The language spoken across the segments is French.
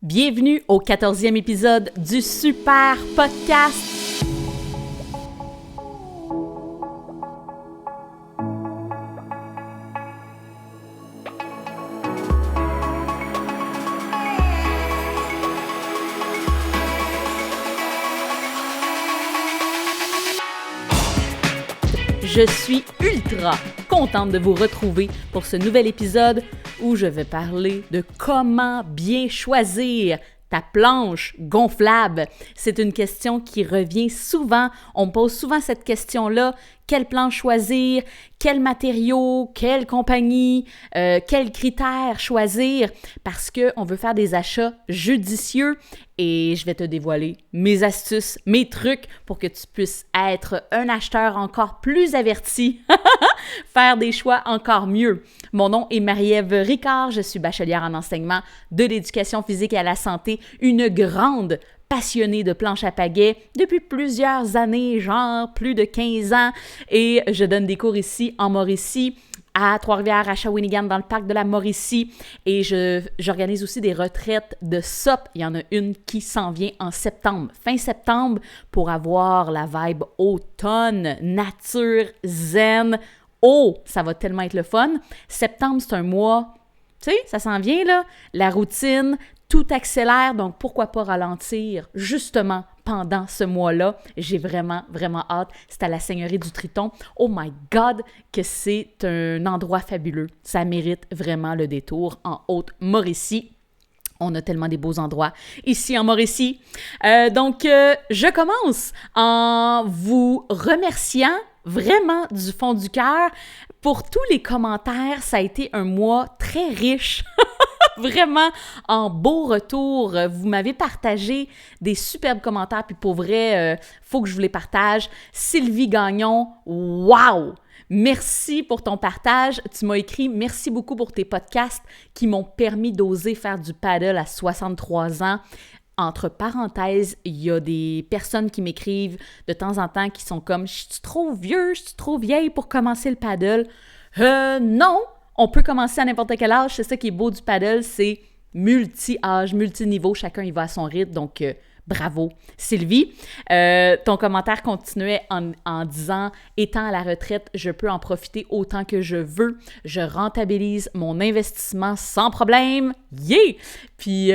Bienvenue au 14e épisode du Super Podcast. Je suis ultra contente de vous retrouver pour ce nouvel épisode où je vais parler de comment bien choisir ta planche gonflable. C'est une question qui revient souvent. On me pose souvent cette question-là. Quelle planche choisir? Quels matériaux? Quelle compagnie? Quels critères choisir? Parce qu'on veut faire des achats judicieux et je vais te dévoiler mes astuces, mes trucs pour que tu puisses être un acheteur encore plus averti, faire des choix encore mieux. Mon nom est Marie-Ève Ricard, je suis bachelière en enseignement de l'éducation physique et à la santé, une grande passionnée de planche à pagaie depuis plusieurs années, genre plus de 15 ans, et je donne des cours ici en Mauricie, à Trois-Rivières, à Shawinigan, dans le parc de la Mauricie, et j'organise aussi des retraites de SOP. Il y en a une qui s'en vient en septembre, fin septembre, pour avoir la vibe automne, nature, zen. Oh, ça va tellement être le fun. Septembre, c'est un mois, tu sais, ça s'en vient là, la routine, tout accélère, donc pourquoi pas ralentir justement pendant ce mois-là. J'ai vraiment, vraiment hâte. C'est à la Seigneurie du Triton. Oh my God, que c'est un endroit fabuleux. Ça mérite vraiment le détour en Haute-Mauricie. On a tellement des beaux endroits ici en Mauricie. Donc, je commence en vous remerciant vraiment du fond du cœur pour tous les commentaires. Ça a été un mois très riche. Vraiment en beau retour. Vous m'avez partagé des superbes commentaires, puis pour vrai, faut que je vous les partage. Sylvie Gagnon, wow! Merci pour ton partage. Tu m'as écrit « Merci beaucoup pour tes podcasts qui m'ont permis d'oser faire du paddle à 63 ans. » Entre parenthèses, il y a des personnes qui m'écrivent de temps en temps qui sont comme « Je suis trop vieux, je suis trop vieille pour commencer le paddle. » Non! On peut commencer à n'importe quel âge. C'est ça qui est beau du paddle, c'est multi-âge, multi-niveau. Chacun y va à son rythme, donc bravo. Sylvie, ton commentaire continuait en disant « Étant à la retraite, je peux en profiter autant que je veux. Je rentabilise mon investissement sans problème. Yeah! » Puis,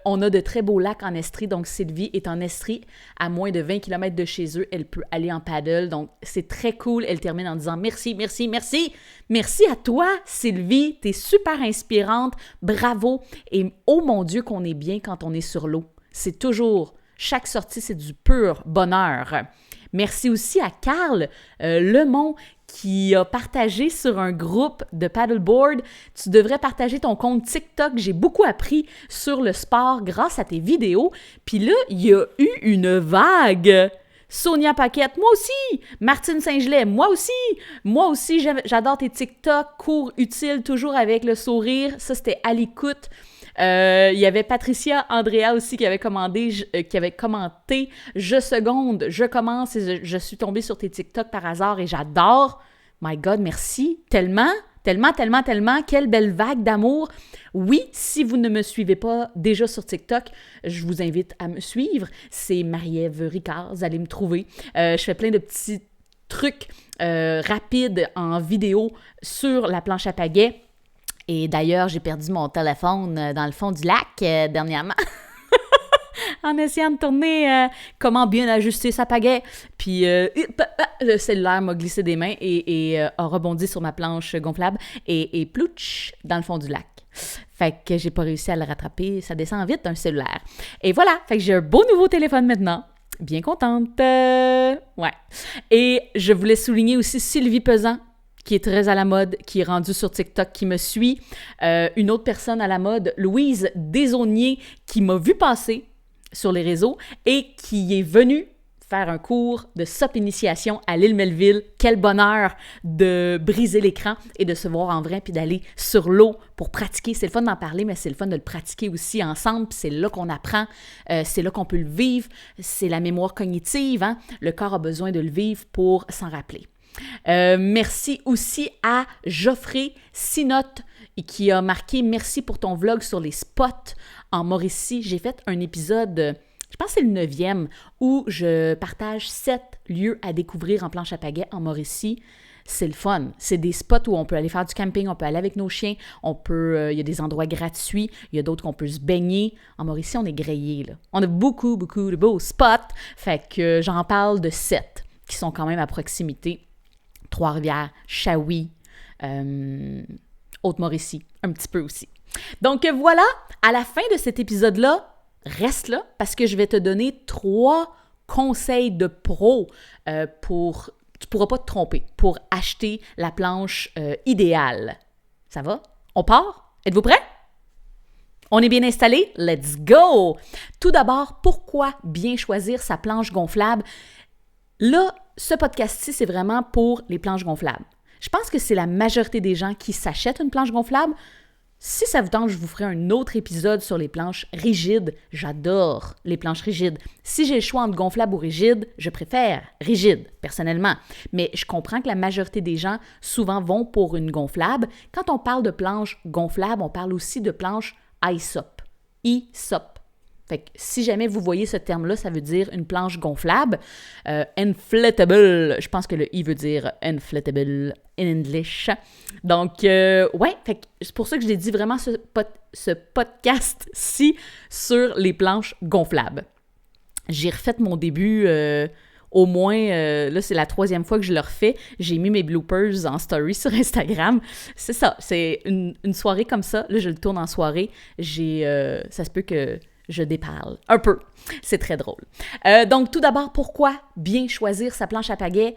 on a de très beaux lacs en Estrie. Donc, Sylvie est en Estrie, à moins de 20 km de chez eux. Elle peut aller en paddle. Donc, c'est très cool. Elle termine en disant « Merci, merci, merci. Merci à toi, Sylvie. T'es super inspirante. Bravo. Et oh mon Dieu qu'on est bien quand on est sur l'eau. C'est toujours, chaque sortie, c'est du pur bonheur. Merci aussi à Carl Lemont qui a partagé sur un groupe de paddleboard. Tu devrais partager ton compte TikTok. J'ai beaucoup appris sur le sport grâce à tes vidéos. Puis là, il y a eu une vague. Sonia Paquette, moi aussi. Martine Saint-Gelais, moi aussi. Moi aussi, j'adore tes TikTok. Cours utiles, toujours avec le sourire. Ça, c'était à l'écoute. Il y avait Patricia Andrea aussi qui avait commenté « Je seconde, je commence et je suis tombée sur tes TikTok par hasard et j'adore. » My God, merci. Tellement. Quelle belle vague d'amour. Oui, si vous ne me suivez pas déjà sur TikTok, je vous invite à me suivre. C'est Marie-Ève Ricard, vous allez me trouver. Je fais plein de petits trucs rapides en vidéo sur la planche à pagaie. Et d'ailleurs, j'ai perdu mon téléphone dans le fond du lac dernièrement en essayant de tourner comment bien ajuster sa pagaie. Puis le cellulaire m'a glissé des mains et a rebondi sur ma planche gonflable et plouch dans le fond du lac. Fait que j'ai pas réussi à le rattraper. Ça descend vite un cellulaire. Et voilà, fait que j'ai un beau nouveau téléphone maintenant. Bien contente. Ouais. Et je voulais souligner aussi Sylvie Pesant, qui est très à la mode, qui est rendue sur TikTok, qui me suit. Une autre personne à la mode, Louise Desaulniers, qui m'a vu passer sur les réseaux et qui est venue faire un cours de SOP initiation à l'île Melville. Quel bonheur de briser l'écran et de se voir en vrai puis d'aller sur l'eau pour pratiquer. C'est le fun d'en parler, mais c'est le fun de le pratiquer aussi ensemble. Puis c'est là qu'on apprend, c'est là qu'on peut le vivre. C'est la mémoire cognitive, hein? Le corps a besoin de le vivre pour s'en rappeler. Merci aussi à Geoffrey Sinotte qui a marqué « Merci pour ton vlog sur les spots En Mauricie, j'ai fait un épisode, je pense que c'est le 9e, où je partage 7 lieux à découvrir en planche à pagaie en Mauricie. C'est le fun. C'est des spots où on peut aller faire du camping, on peut aller avec nos chiens, il y a des endroits gratuits, il y a d'autres qu'on peut se baigner. En Mauricie, on est grillés, là. On a beaucoup, beaucoup de beaux spots. Fait que j'en parle de 7 qui sont quand même à proximité. Trois-Rivières, Shawi, Haute-Mauricie, un petit peu aussi. Donc voilà, à la fin de cet épisode-là, reste là parce que je vais te donner 3 conseils de pro pour... Tu ne pourras pas te tromper pour acheter la planche idéale. Ça va? On part? Êtes-vous prêts? On est bien installé? Let's go! Tout d'abord, pourquoi bien choisir sa planche gonflable? Là, ce podcast-ci, c'est vraiment pour les planches gonflables. Je pense que c'est la majorité des gens qui s'achètent une planche gonflable. Si ça vous tente, je vous ferai un autre épisode sur les planches rigides. J'adore les planches rigides. Si j'ai le choix entre gonflable ou rigide, je préfère rigide, personnellement. Mais je comprends que la majorité des gens souvent vont pour une gonflable. Quand on parle de planche gonflable, on parle aussi de planche ISOP. ISOP. Fait que si jamais vous voyez ce terme-là, ça veut dire une planche gonflable. Inflatable, je pense que le I veut dire inflatable in English. Donc, ouais, fait que c'est pour ça que je l'ai dit vraiment ce podcast-ci sur les planches gonflables. J'ai refait mon début au moins, là c'est la 3e fois que je le refais. J'ai mis mes bloopers en story sur Instagram. C'est ça, c'est une soirée comme ça. Là, je le tourne en soirée. Ça se peut que je déparle un peu. C'est très drôle. Donc, tout d'abord, pourquoi bien choisir sa planche à pagaie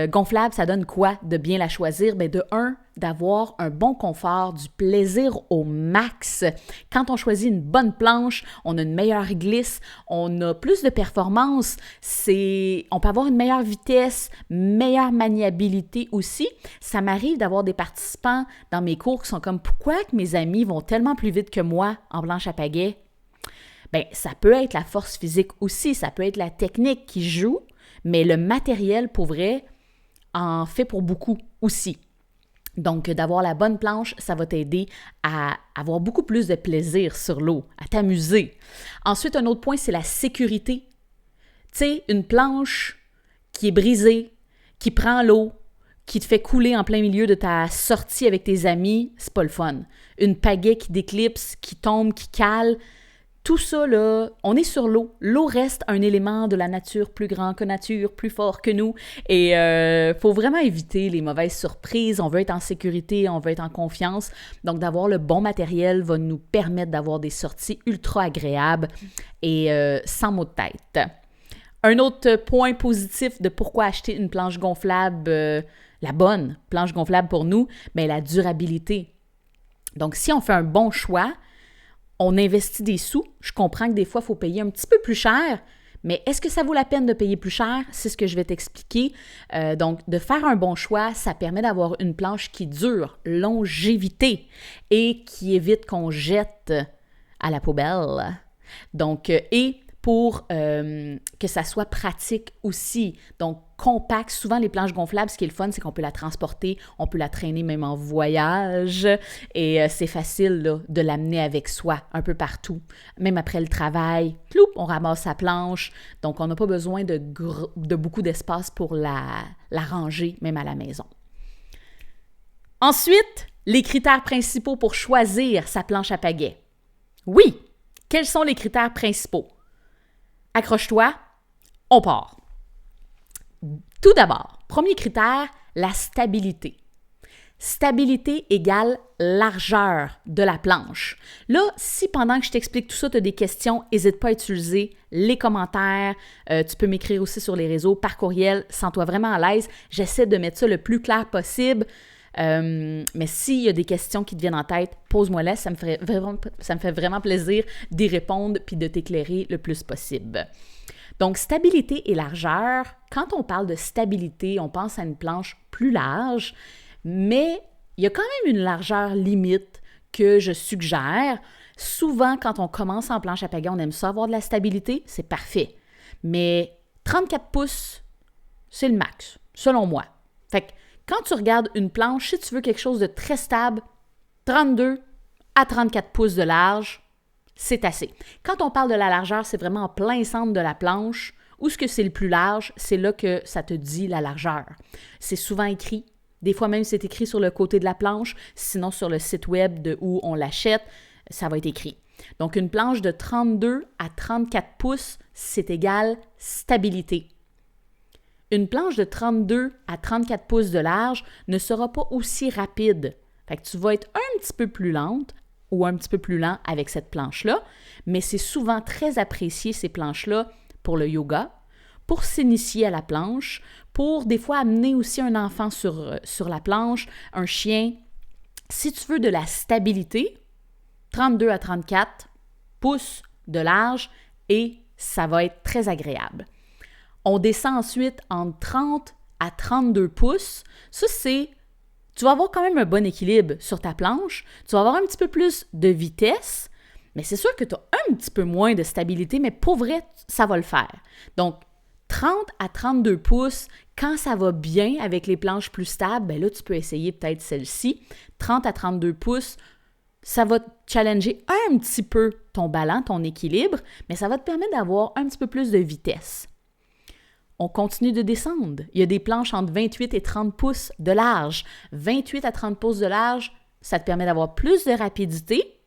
gonflable? Ça donne quoi de bien la choisir? Bien, de un, d'avoir un bon confort, du plaisir au max. Quand on choisit une bonne planche, on a une meilleure glisse, on a plus de performance, on peut avoir une meilleure vitesse, meilleure maniabilité aussi. Ça m'arrive d'avoir des participants dans mes cours qui sont comme « Pourquoi que mes amis vont tellement plus vite que moi en planche à pagaie? » Bien, ça peut être la force physique aussi, ça peut être la technique qui joue, mais le matériel, pour vrai, en fait pour beaucoup aussi. Donc, d'avoir la bonne planche, ça va t'aider à avoir beaucoup plus de plaisir sur l'eau, à t'amuser. Ensuite, un autre point, c'est la sécurité. Tu sais, une planche qui est brisée, qui prend l'eau, qui te fait couler en plein milieu de ta sortie avec tes amis, c'est pas le fun. Une pagaie qui déclipse, qui tombe, qui cale, tout ça, là, on est sur l'eau. L'eau reste un élément de la nature plus grand que nature, plus fort que nous. Et faut vraiment éviter les mauvaises surprises. On veut être en sécurité, on veut être en confiance. Donc, d'avoir le bon matériel va nous permettre d'avoir des sorties ultra agréables et sans maux de tête. Un autre point positif de pourquoi acheter une planche gonflable, la bonne planche gonflable pour nous, bien, la durabilité. Donc, si on fait un bon choix, on investit des sous. Je comprends que des fois, il faut payer un petit peu plus cher, mais est-ce que ça vaut la peine de payer plus cher? C'est ce que je vais t'expliquer. Donc, de faire un bon choix, ça permet d'avoir une planche qui dure, longévité, et qui évite qu'on jette à la poubelle. Donc, et pour que ça soit pratique aussi. Donc, compact. Souvent, les planches gonflables, ce qui est le fun, c'est qu'on peut la transporter, on peut la traîner même en voyage et c'est facile là, de l'amener avec soi un peu partout. Même après le travail, ploup, on ramasse sa planche. Donc, on n'a pas besoin de beaucoup d'espace pour la ranger, même à la maison. Ensuite, les critères principaux pour choisir sa planche à pagaie. Oui, quels sont les critères principaux? Accroche-toi, on part. Tout d'abord, premier critère, la stabilité. Stabilité égale largeur de la planche. Là, si pendant que je t'explique tout ça, tu as des questions, n'hésite pas à utiliser les commentaires. Tu peux m'écrire aussi sur les réseaux, par courriel, sens-toi vraiment à l'aise. J'essaie de mettre ça le plus clair possible. Mais s'il y a des questions qui te viennent en tête, pose-moi-les. Ça me fait vraiment plaisir d'y répondre puis de t'éclairer le plus possible. Donc, stabilité et largeur. Quand on parle de stabilité, on pense à une planche plus large, mais il y a quand même une largeur limite que je suggère. Souvent, quand on commence en planche à pagaie, on aime ça avoir de la stabilité, c'est parfait. Mais 34 pouces, c'est le max, selon moi. Fait que quand tu regardes une planche, si tu veux quelque chose de très stable, 32 à 34 pouces de large, c'est assez. Quand on parle de la largeur, c'est vraiment en plein centre de la planche. Où ce que c'est le plus large, c'est là que ça te dit la largeur. C'est souvent écrit. Des fois même, c'est écrit sur le côté de la planche. Sinon, sur le site web de où on l'achète, ça va être écrit. Donc, une planche de 32 à 34 pouces, c'est égal stabilité. Une planche de 32 à 34 pouces de large ne sera pas aussi rapide. Fait que tu vas être un petit peu plus lente ou un petit peu plus lent avec cette planche-là, mais c'est souvent très apprécié, ces planches-là, pour le yoga, pour s'initier à la planche, pour des fois amener aussi un enfant sur la planche, un chien. Si tu veux de la stabilité, 32 à 34 pouces de large et ça va être très agréable. On descend ensuite entre 30 à 32 pouces. Ça, tu vas avoir quand même un bon équilibre sur ta planche. Tu vas avoir un petit peu plus de vitesse, mais c'est sûr que tu as un petit peu moins de stabilité, mais pour vrai, ça va le faire. Donc, 30 à 32 pouces, quand ça va bien avec les planches plus stables, bien là, tu peux essayer peut-être celle-ci. 30 à 32 pouces, ça va te challenger un petit peu ton ballon, ton équilibre, mais ça va te permettre d'avoir un petit peu plus de vitesse. On continue de descendre. Il y a des planches entre 28 et 30 pouces de large. 28 à 30 pouces de large, ça te permet d'avoir plus de rapidité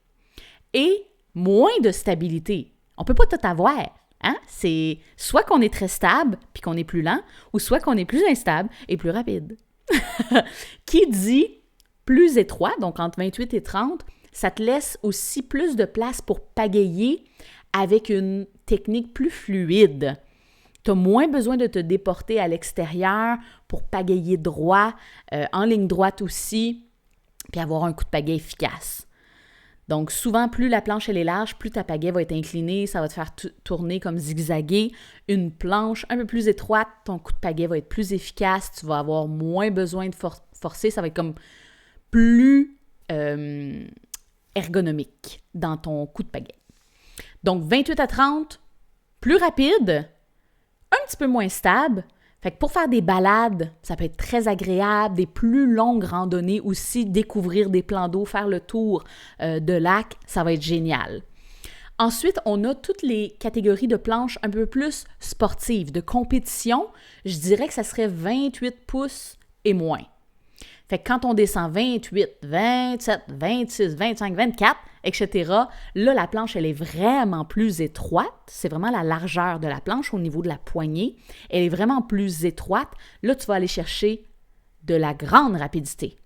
et moins de stabilité. On ne peut pas tout avoir. Hein? C'est soit qu'on est très stable puis qu'on est plus lent, ou soit qu'on est plus instable et plus rapide. Qui dit plus étroit, donc entre 28 et 30, ça te laisse aussi plus de place pour pagayer avec une technique plus fluide. Tu as moins besoin de te déporter à l'extérieur pour pagayer droit, en ligne droite aussi, puis avoir un coup de pagaie efficace. Donc, souvent, plus la planche elle est large, plus ta pagaie va être inclinée, ça va te faire tourner comme zigzaguer. Une planche un peu plus étroite, ton coup de pagaie va être plus efficace, tu vas avoir moins besoin de forcer, ça va être comme plus ergonomique dans ton coup de pagaie. Donc, 28 à 30, plus rapide, un petit peu moins stable. Fait que pour faire des balades, ça peut être très agréable, des plus longues randonnées aussi, découvrir des plans d'eau, faire le tour de lac, ça va être génial. Ensuite, on a toutes les catégories de planches un peu plus sportives, de compétition. Je dirais que ça serait 28 pouces et moins. Fait que quand on descend 28, 27, 26, 25, 24, etc., là, la planche, elle est vraiment plus étroite. C'est vraiment la largeur de la planche au niveau de la poignée. Elle est vraiment plus étroite. Là, tu vas aller chercher de la grande rapidité.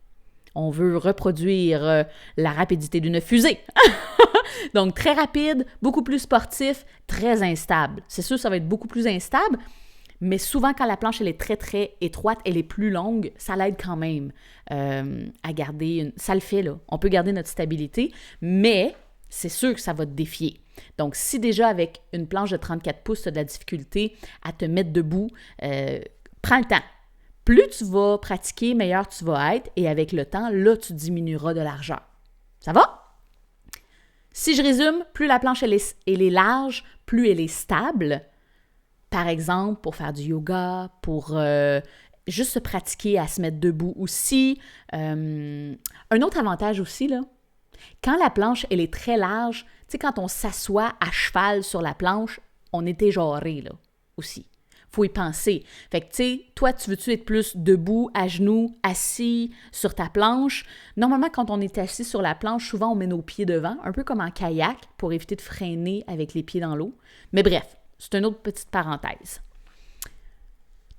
On veut reproduire la rapidité d'une fusée. Donc, très rapide, beaucoup plus sportif, très instable. C'est sûr, ça va être beaucoup plus instable, mais souvent, quand la planche elle est très, très étroite, elle est plus longue, ça l'aide quand même à garder ça le fait, là. On peut garder notre stabilité, mais c'est sûr que ça va te défier. Donc, si déjà avec une planche de 34 pouces, tu as de la difficulté à te mettre debout, prends le temps. Plus tu vas pratiquer, meilleur tu vas être, et avec le temps, là, tu diminueras de largeur. Ça va? Si je résume, plus la planche elle est large, plus elle est stable. Par exemple, pour faire du yoga, pour juste se pratiquer à se mettre debout aussi. Un autre avantage aussi, là, quand la planche, elle est très large, tu sais, quand on s'assoit à cheval sur la planche, on est éjarré, là, aussi. Il faut y penser. Fait que, tu sais, toi, tu veux-tu être plus debout, à genoux, assis sur ta planche? Normalement, quand on est assis sur la planche, souvent, on met nos pieds devant, un peu comme en kayak, pour éviter de freiner avec les pieds dans l'eau. Mais bref, c'est une autre petite parenthèse.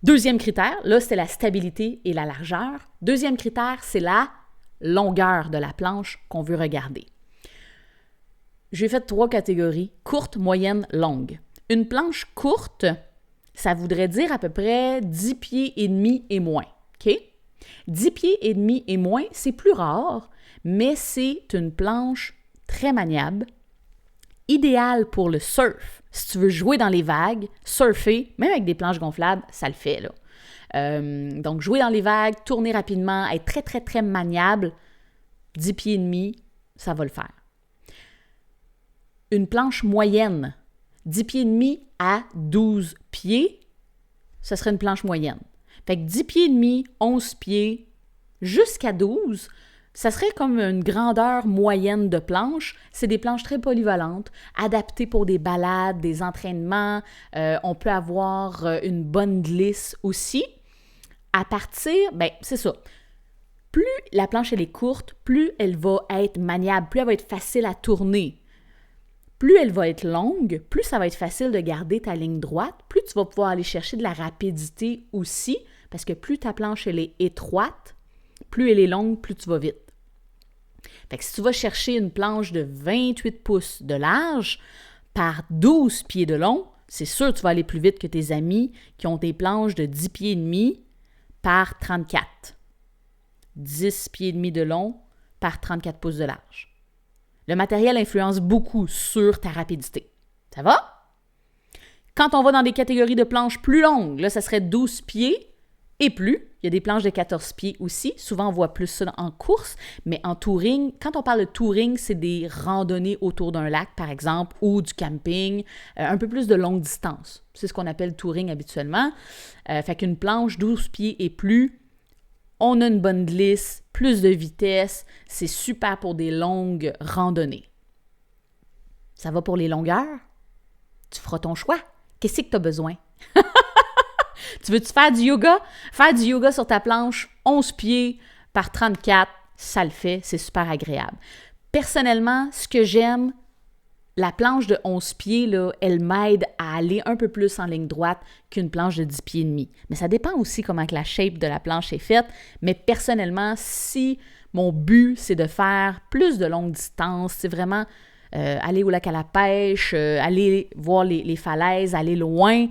Deuxième critère, là, c'était la stabilité et la largeur. Deuxième critère, c'est la longueur de la planche qu'on veut regarder. J'ai fait 3 catégories, courte, moyenne, longue. Une planche courte, ça voudrait dire à peu près 10 pieds et demi et moins. OK? 10 pieds et demi et moins, c'est plus rare, mais c'est une planche très maniable, idéale pour le surf. Si tu veux jouer dans les vagues, surfer, même avec des planches gonflables, ça le fait, là. Donc, jouer dans les vagues, tourner rapidement, être très, très, très maniable, 10 pieds et demi, ça va le faire. Une planche moyenne, 10 pieds et demi à 12 pieds, ce serait une planche moyenne. Fait que 10 pieds et demi, 11 pieds, jusqu'à 12, Ça serait comme une grandeur moyenne de planche. C'est des planches très polyvalentes, adaptées pour des balades, des entraînements. On peut avoir une bonne glisse aussi. À partir, c'est ça. Plus la planche elle est courte, plus elle va être maniable, plus elle va être facile à tourner. Plus elle va être longue, plus ça va être facile de garder ta ligne droite, plus tu vas pouvoir aller chercher de la rapidité aussi, parce que plus ta planche elle est étroite, plus elle est longue, plus tu vas vite. Fait que si tu vas chercher une planche de 28 pouces de large par 12 pieds de long, c'est sûr que tu vas aller plus vite que tes amis qui ont des planches de 10 pieds et demi par 34. 10 pieds et demi de long par 34 pouces de large. Le matériel influence beaucoup sur ta rapidité. Ça va? Quand on va dans des catégories de planches plus longues, là, ça serait 12 pieds et plus. Il y a des planches de 14 pieds aussi. Souvent, on voit plus ça en course, mais en touring, quand on parle de touring, c'est des randonnées autour d'un lac, par exemple, ou du camping, un peu plus de longue distance. C'est ce qu'on appelle touring habituellement. Fait qu'une planche 12 pieds et plus, on a une bonne glisse, plus de vitesse, c'est super pour des longues randonnées. Ça va pour les longueurs? Tu feras ton choix. Qu'est-ce que tu as besoin? Tu veux-tu faire du yoga? Faire du yoga sur ta planche, 11 pieds par 34, ça le fait, c'est super agréable. Personnellement, ce que j'aime, la planche de 11 pieds, là, elle m'aide à aller un peu plus en ligne droite qu'une planche de 10 pieds et demi. Mais ça dépend aussi comment que la shape de la planche est faite. Mais personnellement, si mon but, c'est de faire plus de longue distance, c'est vraiment aller au lac à la pêche, aller voir les falaises, aller loin,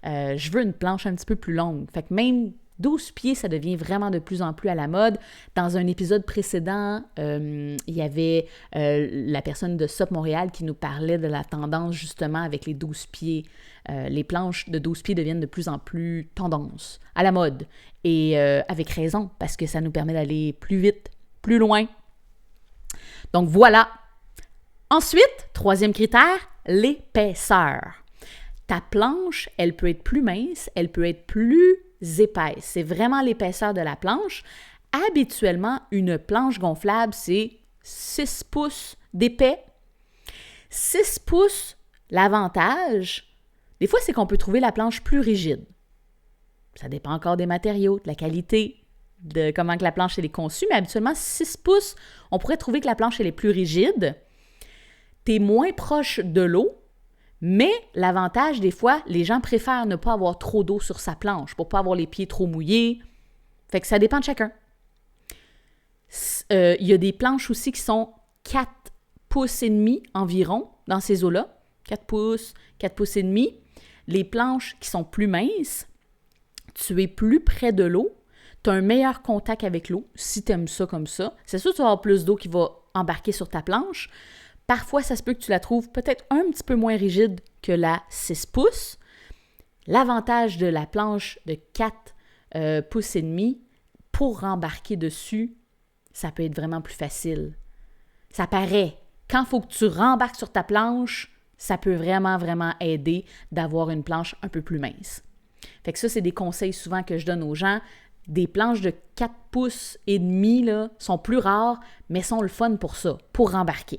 je veux une planche un petit peu plus longue. Fait que même 12 pieds, ça devient vraiment de plus en plus à la mode. Dans un épisode précédent, il y avait la personne de SUP Montréal qui nous parlait de la tendance justement avec les 12 pieds. Les planches de 12 pieds deviennent de plus en plus tendance, à la mode. Et avec raison, parce que ça nous permet d'aller plus vite, plus loin. Donc voilà. Ensuite, troisième critère, l'épaisseur. Ta planche, elle peut être plus mince, elle peut être plus épaisse. C'est vraiment l'épaisseur de la planche. Habituellement, une planche gonflable, c'est 6 pouces d'épais. 6 pouces, l'avantage, des fois, c'est qu'on peut trouver la planche plus rigide. Ça dépend encore des matériaux, de la qualité, de comment que la planche elle est conçue, mais habituellement, 6 pouces, on pourrait trouver que la planche elle est plus rigide. Tu es moins proche de l'eau, mais l'avantage, des fois, les gens préfèrent ne pas avoir trop d'eau sur sa planche pour ne pas avoir les pieds trop mouillés. Fait que ça dépend de chacun. Il y a des planches aussi qui sont 4 pouces et demi environ dans ces eaux-là. 4 pouces et demi. Les planches qui sont plus minces, tu es plus près de l'eau, tu as un meilleur contact avec l'eau, si tu aimes ça comme ça. C'est sûr que tu vas avoir plus d'eau qui va embarquer sur ta planche. Parfois, ça se peut que tu la trouves peut-être un petit peu moins rigide que la 6 pouces. L'avantage de la planche de 4 pouces et demi, pour rembarquer dessus, ça peut être vraiment plus facile. Ça paraît. Quand il faut que tu rembarques sur ta planche, ça peut vraiment, vraiment aider d'avoir une planche un peu plus mince. Fait que ça, c'est des conseils souvent que je donne aux gens. Des planches de 4 pouces et demi là, sont plus rares, mais sont le fun pour ça, pour rembarquer.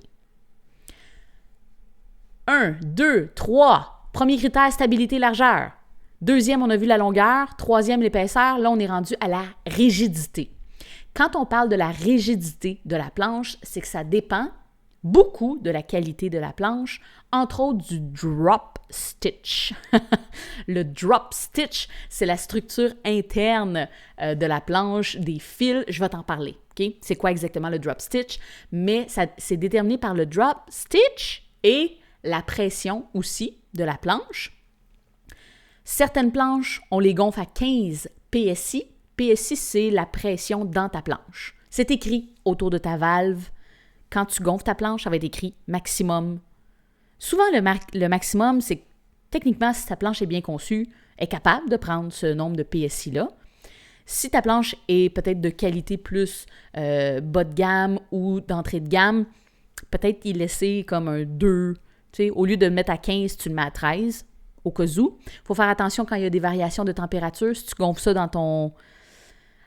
1, 2, 3. Premier critère, stabilité, largeur. Deuxième, on a vu la longueur. Troisième, l'épaisseur. Là, on est rendu à la rigidité. Quand on parle de la rigidité de la planche, c'est que ça dépend beaucoup de la qualité de la planche, entre autres du drop stitch. Le drop stitch, c'est la structure interne de la planche, des fils. Je vais t'en parler. Okay? C'est quoi exactement le drop stitch? Mais c'est déterminé par le drop stitch et la pression aussi de la planche. Certaines planches, on les gonfle à 15 PSI. PSI, c'est la pression dans ta planche. C'est écrit autour de ta valve. Quand tu gonfles ta planche, ça va être écrit maximum. Souvent, le maximum, c'est que techniquement, si ta planche est bien conçue, est capable de prendre ce nombre de PSI-là. Si ta planche est peut-être de qualité plus bas de gamme ou d'entrée de gamme, peut-être y laisser comme un 2. Tu sais, au lieu de le mettre à 15, tu le mets à 13, au cas où. Il faut faire attention quand il y a des variations de température. Si tu gonfles ça dans ton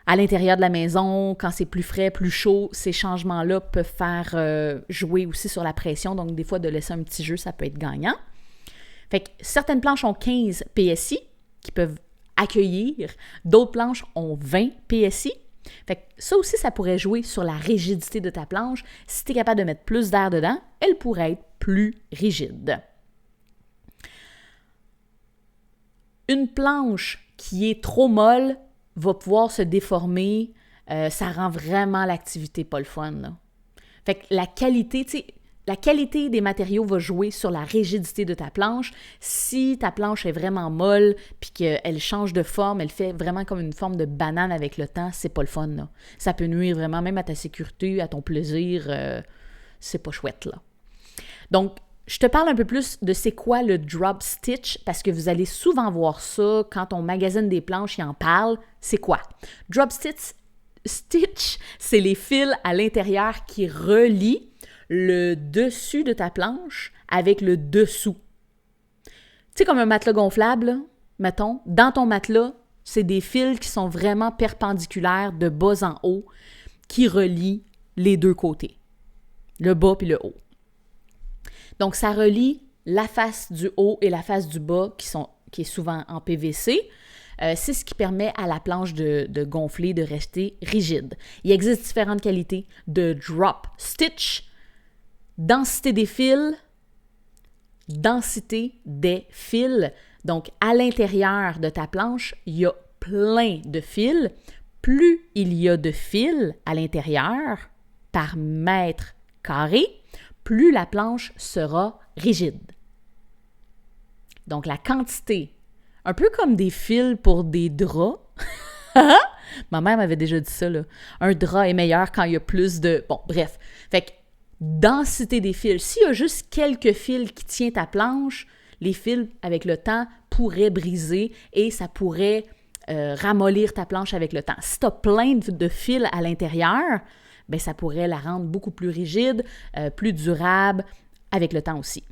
À l'intérieur de la maison, quand c'est plus frais, plus chaud, ces changements-là peuvent faire jouer aussi sur la pression. Donc, des fois, de laisser un petit jeu, ça peut être gagnant. Fait que certaines planches ont 15 PSI qui peuvent accueillir. D'autres planches ont 20 PSI. Fait que ça aussi, ça pourrait jouer sur la rigidité de ta planche. Si tu es capable de mettre plus d'air dedans, elle pourrait être plus rigide. Une planche qui est trop molle va pouvoir se déformer. Ça rend vraiment l'activité pas le fun, là. Fait que la qualité des matériaux va jouer sur la rigidité de ta planche. Si ta planche est vraiment molle puis qu'elle change de forme, elle fait vraiment comme une forme de banane avec le temps, c'est pas le fun, là. Ça peut nuire vraiment même à ta sécurité, à ton plaisir. C'est pas chouette, là. Donc, je te parle un peu plus de c'est quoi le drop stitch parce que vous allez souvent voir ça quand on magasine des planches, ils en parlent. C'est quoi? Drop stitch, c'est les fils à l'intérieur qui relient le dessus de ta planche avec le dessous. Tu sais, comme un matelas gonflable, là, mettons, dans ton matelas, c'est des fils qui sont vraiment perpendiculaires de bas en haut qui relient les deux côtés, le bas puis le haut. Donc, ça relie la face du haut et la face du bas qui est souvent en PVC. C'est ce qui permet à la planche de gonfler, de rester rigide. Il existe différentes qualités de drop stitch. Densité des fils, densité des fils. Donc, à l'intérieur de ta planche, il y a plein de fils. Plus il y a de fils à l'intérieur par mètre carré, plus la planche sera rigide. Donc, la quantité, un peu comme des fils pour des draps. Ma mère m'avait déjà dit ça, là. Un drap est meilleur quand il y a plus de... Bon, bref. Fait que, densité des fils. S'il y a juste quelques fils qui tiennent ta planche, les fils, avec le temps, pourraient briser et ça pourrait ramollir ta planche avec le temps. Si tu as plein de fils à l'intérieur, bien, ça pourrait la rendre beaucoup plus rigide, plus durable, avec le temps aussi.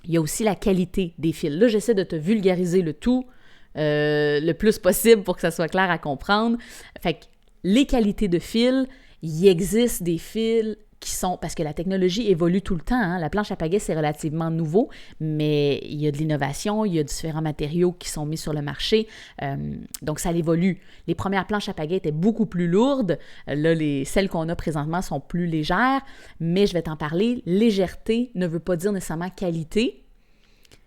Il y a aussi la qualité des fils. Là, j'essaie de te vulgariser le tout le plus possible pour que ça soit clair à comprendre. Fait que les qualités de fils, il existe des fils qui sont... Parce que la technologie évolue tout le temps, hein? La planche à pagaie, c'est relativement nouveau, mais il y a de l'innovation, il y a différents matériaux qui sont mis sur le marché, donc ça évolue. Les premières planches à pagaie étaient beaucoup plus lourdes. Là, celles qu'on a présentement sont plus légères, mais je vais t'en parler. Légèreté ne veut pas dire nécessairement qualité.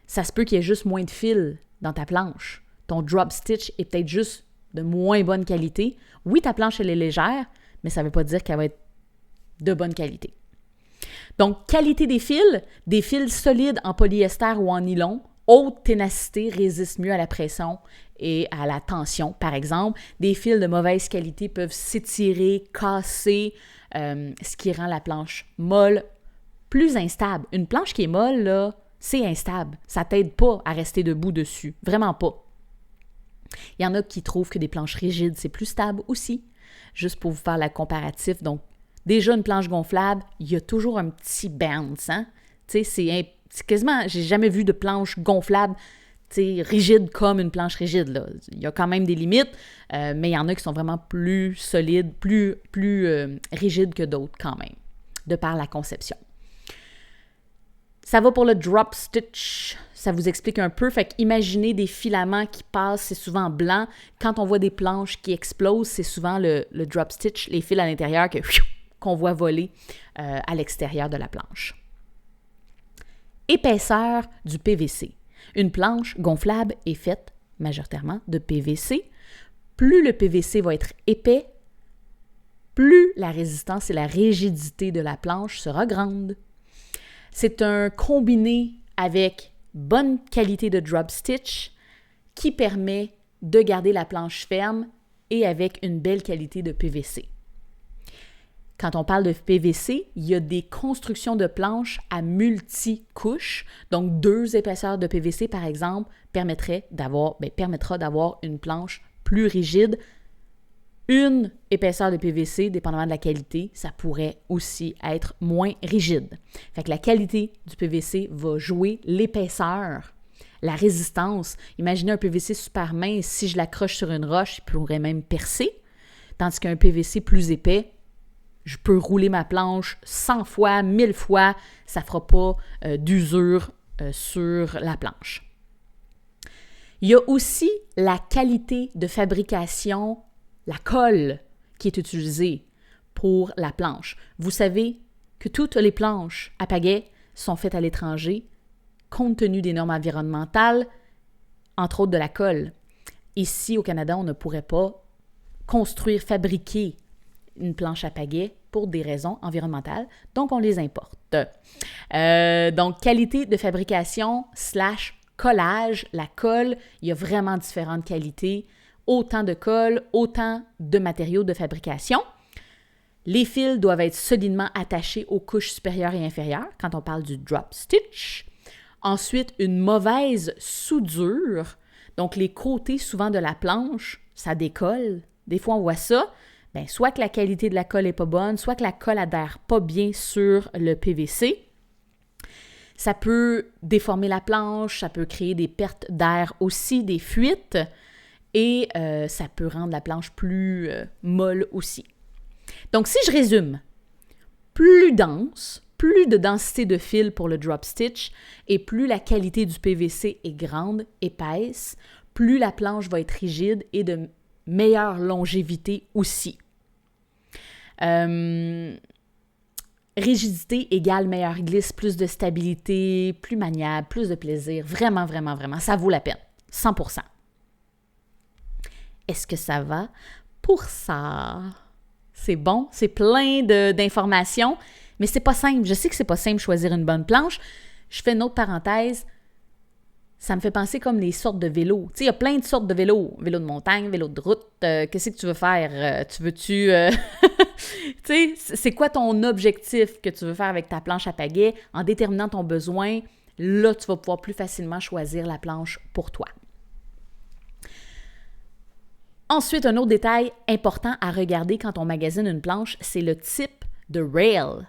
Ça se peut qu'il y ait juste moins de fils dans ta planche. Ton drop stitch est peut-être juste de moins bonne qualité. Oui, ta planche, elle est légère, mais ça ne veut pas dire qu'elle va être de bonne qualité. Donc, qualité des fils solides en polyester ou en nylon, haute ténacité, résistent mieux à la pression et à la tension, par exemple. Des fils de mauvaise qualité peuvent s'étirer, casser, ce qui rend la planche molle, plus instable. Une planche qui est molle, là, c'est instable. Ça ne t'aide pas à rester debout dessus. Vraiment pas. Il y en a qui trouvent que des planches rigides, c'est plus stable aussi. Juste pour vous faire la comparatif, donc, déjà, une planche gonflable, il y a toujours un petit bounce, hein? Tu sais, c'est quasiment... J'ai jamais vu de planche gonflable, tu sais, rigide comme une planche rigide, là. Il y a quand même des limites, mais il y en a qui sont vraiment plus solides, plus rigides que d'autres quand même, de par la conception. Ça va pour le drop stitch. Ça vous explique un peu. Fait qu'imaginez des filaments qui passent, c'est souvent blanc. Quand on voit des planches qui explosent, c'est souvent le drop stitch, les fils à l'intérieur qu'on voit voler à l'extérieur de la planche. Épaisseur du PVC. Une planche gonflable est faite majoritairement de PVC. Plus le PVC va être épais, plus la résistance et la rigidité de la planche sera grande. C'est un combiné avec bonne qualité de drop stitch qui permet de garder la planche ferme et avec une belle qualité de PVC. Quand on parle de PVC, il y a des constructions de planches à multi-couches. Donc, 2 épaisseurs de PVC, par exemple, permettra d'avoir une planche plus rigide. Une épaisseur de PVC, dépendamment de la qualité, ça pourrait aussi être moins rigide. Fait que la qualité du PVC va jouer l'épaisseur, la résistance. Imaginez un PVC super mince, si je l'accroche sur une roche, il pourrait même percer. Tandis qu'un PVC plus épais, je peux rouler ma planche 100 fois, 1000 fois, ça ne fera pas d'usure sur la planche. Il y a aussi la qualité de fabrication, la colle qui est utilisée pour la planche. Vous savez que toutes les planches à pagaie sont faites à l'étranger, compte tenu des normes environnementales, entre autres de la colle. Ici, au Canada, on ne pourrait pas construire, fabriquer une planche à pagaie pour des raisons environnementales, donc on les importe. Donc, qualité de fabrication / collage, la colle, il y a vraiment différentes qualités, autant de colle, autant de matériaux de fabrication. Les fils doivent être solidement attachés aux couches supérieures et inférieures quand on parle du drop stitch. Ensuite, une mauvaise soudure, donc les côtés souvent de la planche, ça décolle. Des fois, on voit ça. Bien, soit que la qualité de la colle n'est pas bonne, soit que la colle adhère pas bien sur le PVC. Ça peut déformer la planche, ça peut créer des pertes d'air aussi, des fuites, et ça peut rendre la planche plus molle aussi. Donc, si je résume, plus dense, plus de densité de fil pour le drop stitch et plus la qualité du PVC est grande, épaisse, plus la planche va être rigide et de meilleure longévité aussi. Rigidité égale meilleure glisse, plus de stabilité, plus maniable, plus de plaisir. Vraiment, vraiment, vraiment, ça vaut la peine. 100%. Est-ce que ça va pour ça? C'est bon, c'est plein d'informations, mais c'est pas simple. Je sais que c'est pas simple de choisir une bonne planche. Je fais une autre parenthèse. Ça me fait penser comme les sortes de vélos. Tu sais, il y a plein de sortes de vélos. Vélo de montagne, vélo de route. Qu'est-ce que tu veux faire? Tu sais, c'est quoi ton objectif que tu veux faire avec ta planche à pagaie? En déterminant ton besoin, là, tu vas pouvoir plus facilement choisir la planche pour toi. Ensuite, un autre détail important à regarder quand on magasine une planche, c'est le type de rail.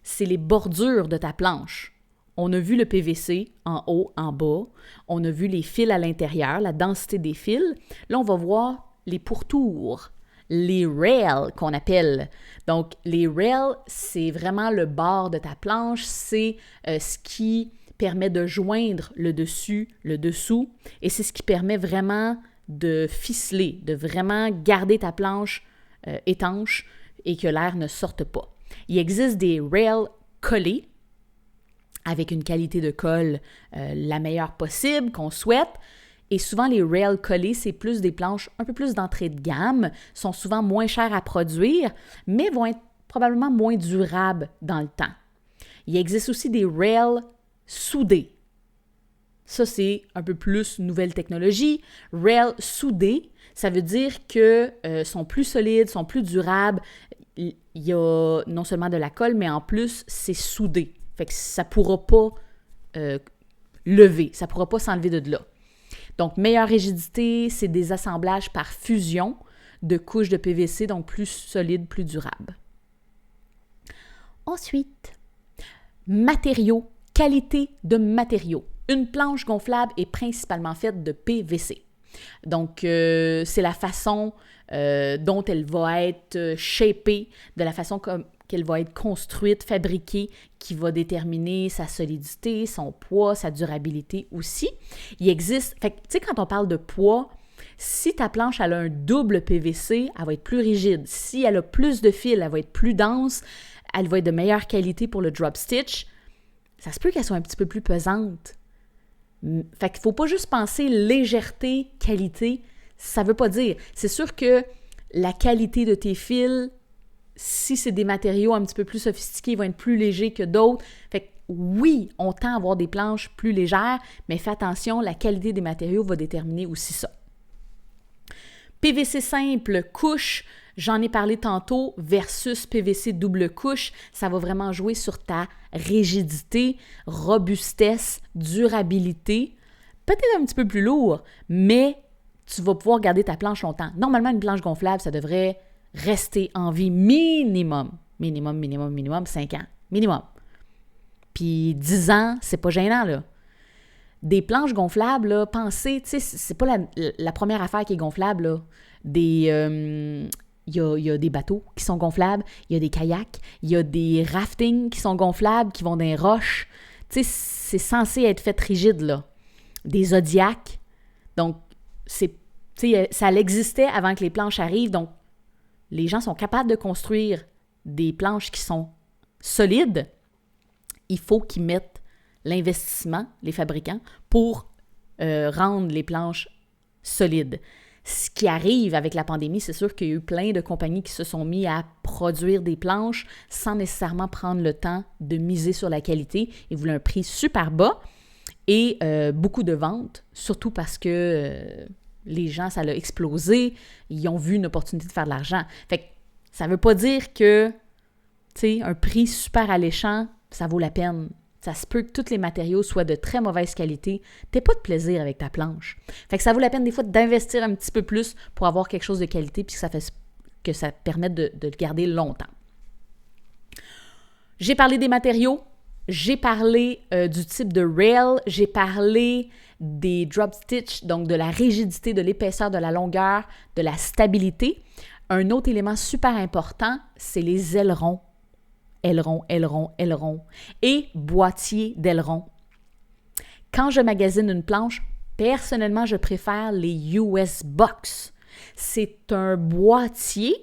C'est les bordures de ta planche. On a vu le PVC en haut, en bas. On a vu les fils à l'intérieur, la densité des fils. Là, on va voir les pourtours, les rails qu'on appelle. Donc, les rails, c'est vraiment le bord de ta planche. C'est ce qui permet de joindre le dessus, le dessous. Et c'est ce qui permet vraiment de ficeler, de vraiment garder ta planche étanche et que l'air ne sorte pas. Il existe des rails collés avec une qualité de colle la meilleure possible qu'on souhaite. Et souvent, les rails collés, c'est plus des planches un peu plus d'entrée de gamme, sont souvent moins chères à produire, mais vont être probablement moins durables dans le temps. Il existe aussi des rails soudés. Ça, c'est un peu plus nouvelle technologie. Rails soudés, ça veut dire que sont plus solides, sont plus durables. Il y a non seulement de la colle, mais en plus, c'est soudé. Fait que ça ne pourra pas lever, ça ne pourra pas s'enlever de là. Donc, meilleure rigidité, c'est des assemblages par fusion de couches de PVC, donc plus solides, plus durables. Ensuite, matériaux, qualité de matériaux. Une planche gonflable est principalement faite de PVC. Donc, c'est la façon dont elle va être shapée, de la façon qu'elle va être construite, fabriquée, qui va déterminer sa solidité, son poids, sa durabilité aussi. Il existe, fait que, tu sais, quand on parle de poids, si ta planche elle a un double PVC, elle va être plus rigide. Si elle a plus de fils, elle va être plus dense, elle va être de meilleure qualité pour le drop stitch. Ça se peut qu'elle soit un petit peu plus pesante. Fait qu'il ne faut pas juste penser légèreté, qualité, ça ne veut pas dire. C'est sûr que la qualité de tes fils, si c'est des matériaux un petit peu plus sophistiqués, ils vont être plus légers que d'autres. Fait que oui, on tend à avoir des planches plus légères, mais fais attention, la qualité des matériaux va déterminer aussi ça. PVC simple, couche, j'en ai parlé tantôt, versus PVC double couche, ça va vraiment jouer sur ta rigidité, robustesse, durabilité. Peut-être un petit peu plus lourd, mais tu vas pouvoir garder ta planche longtemps. Normalement, une planche gonflable, ça devrait rester en vie minimum 5 ans. Minimum. Puis 10 ans, c'est pas gênant, là. Des planches gonflables, là, pensez, tu sais, c'est pas la première affaire qui est gonflable, là. il y a des bateaux qui sont gonflables, il y a des kayaks, il y a des raftings qui sont gonflables, qui vont dans les roches. Tu sais, c'est censé être fait rigide, là. Des zodiacs. Donc, tu sais, ça existait avant que les planches arrivent. Donc, les gens sont capables de construire des planches qui sont solides. Il faut qu'ils mettent l'investissement, les fabricants, pour rendre les planches solides. Ce qui arrive avec la pandémie, c'est sûr qu'il y a eu plein de compagnies qui se sont mis à produire des planches sans nécessairement prendre le temps de miser sur la qualité. Ils voulaient un prix super bas et beaucoup de ventes, surtout parce que les gens, ça l'a explosé. Ils ont vu une opportunité de faire de l'argent. Fait que ça ne veut pas dire que, tu sais, un prix super alléchant, ça vaut la peine. Ça se peut que tous les matériaux soient de très mauvaise qualité. Tu n'as pas de plaisir avec ta planche. Fait que ça vaut la peine des fois d'investir un petit peu plus pour avoir quelque chose de qualité puis que ça permette de le garder longtemps. J'ai parlé des matériaux, j'ai parlé du type de rail, j'ai parlé des drop stitch, donc de la rigidité, de l'épaisseur, de la longueur, de la stabilité. Un autre élément super important, c'est les ailerons. Aileron et boîtier d'aileron. Quand je magasine une planche, personnellement, je préfère les US Box. C'est un boîtier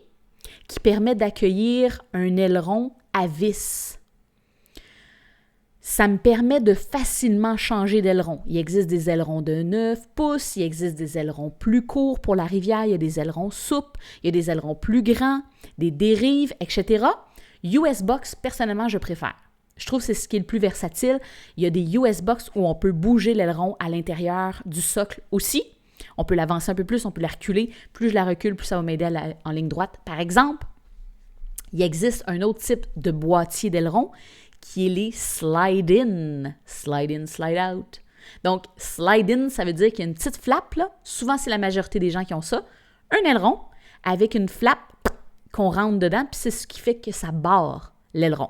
qui permet d'accueillir un aileron à vis. Ça me permet de facilement changer d'aileron. Il existe des ailerons de 9 pouces, il existe des ailerons plus courts pour la rivière, il y a des ailerons souples, il y a des ailerons plus grands, des dérives, etc. US Box, personnellement, je préfère. Je trouve que c'est ce qui est le plus versatile. Il y a des US Box où on peut bouger l'aileron à l'intérieur du socle aussi. On peut l'avancer un peu plus, on peut la reculer. Plus je la recule, plus ça va m'aider en ligne droite. Par exemple, il existe un autre type de boîtier d'aileron qui est les slide-in. Slide-in, slide-out. Donc, slide-in, ça veut dire qu'il y a une petite flappe, là. Souvent, c'est la majorité des gens qui ont ça. Un aileron avec une flappe qu'on rentre dedans, puis c'est ce qui fait que ça barre l'aileron.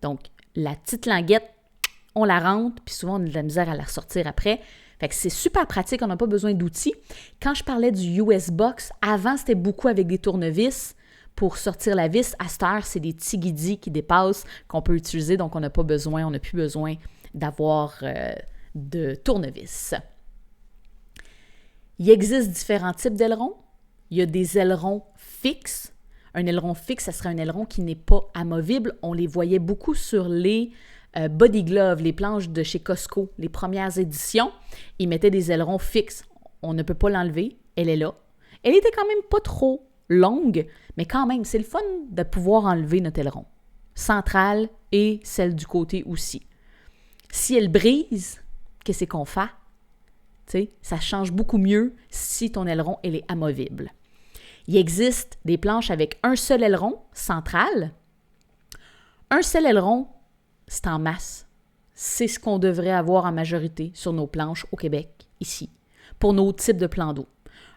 Donc, la petite languette, on la rentre, puis souvent, on a de la misère à la ressortir après. Fait que c'est super pratique, on n'a pas besoin d'outils. Quand je parlais du US Box, avant, c'était beaucoup avec des tournevis pour sortir la vis. À cette heure, c'est des petits guidis qui dépassent, qu'on peut utiliser, donc on n'a plus besoin d'avoir de tournevis. Il existe différents types d'ailerons. Il y a des ailerons fixes. Un aileron fixe, ça serait un aileron qui n'est pas amovible. On les voyait beaucoup sur les body gloves, les planches de chez Costco, les premières éditions. Ils mettaient des ailerons fixes. On ne peut pas l'enlever. Elle est là. Elle était quand même pas trop longue, mais quand même, c'est le fun de pouvoir enlever notre aileron. Centrale et celle du côté aussi. Si elle brise, qu'est-ce qu'on fait? Tu sais, ça change beaucoup mieux si ton aileron, elle est amovible. Il existe des planches avec un seul aileron central. Un seul aileron, c'est en masse. C'est ce qu'on devrait avoir en majorité sur nos planches au Québec, ici, pour nos types de plans d'eau.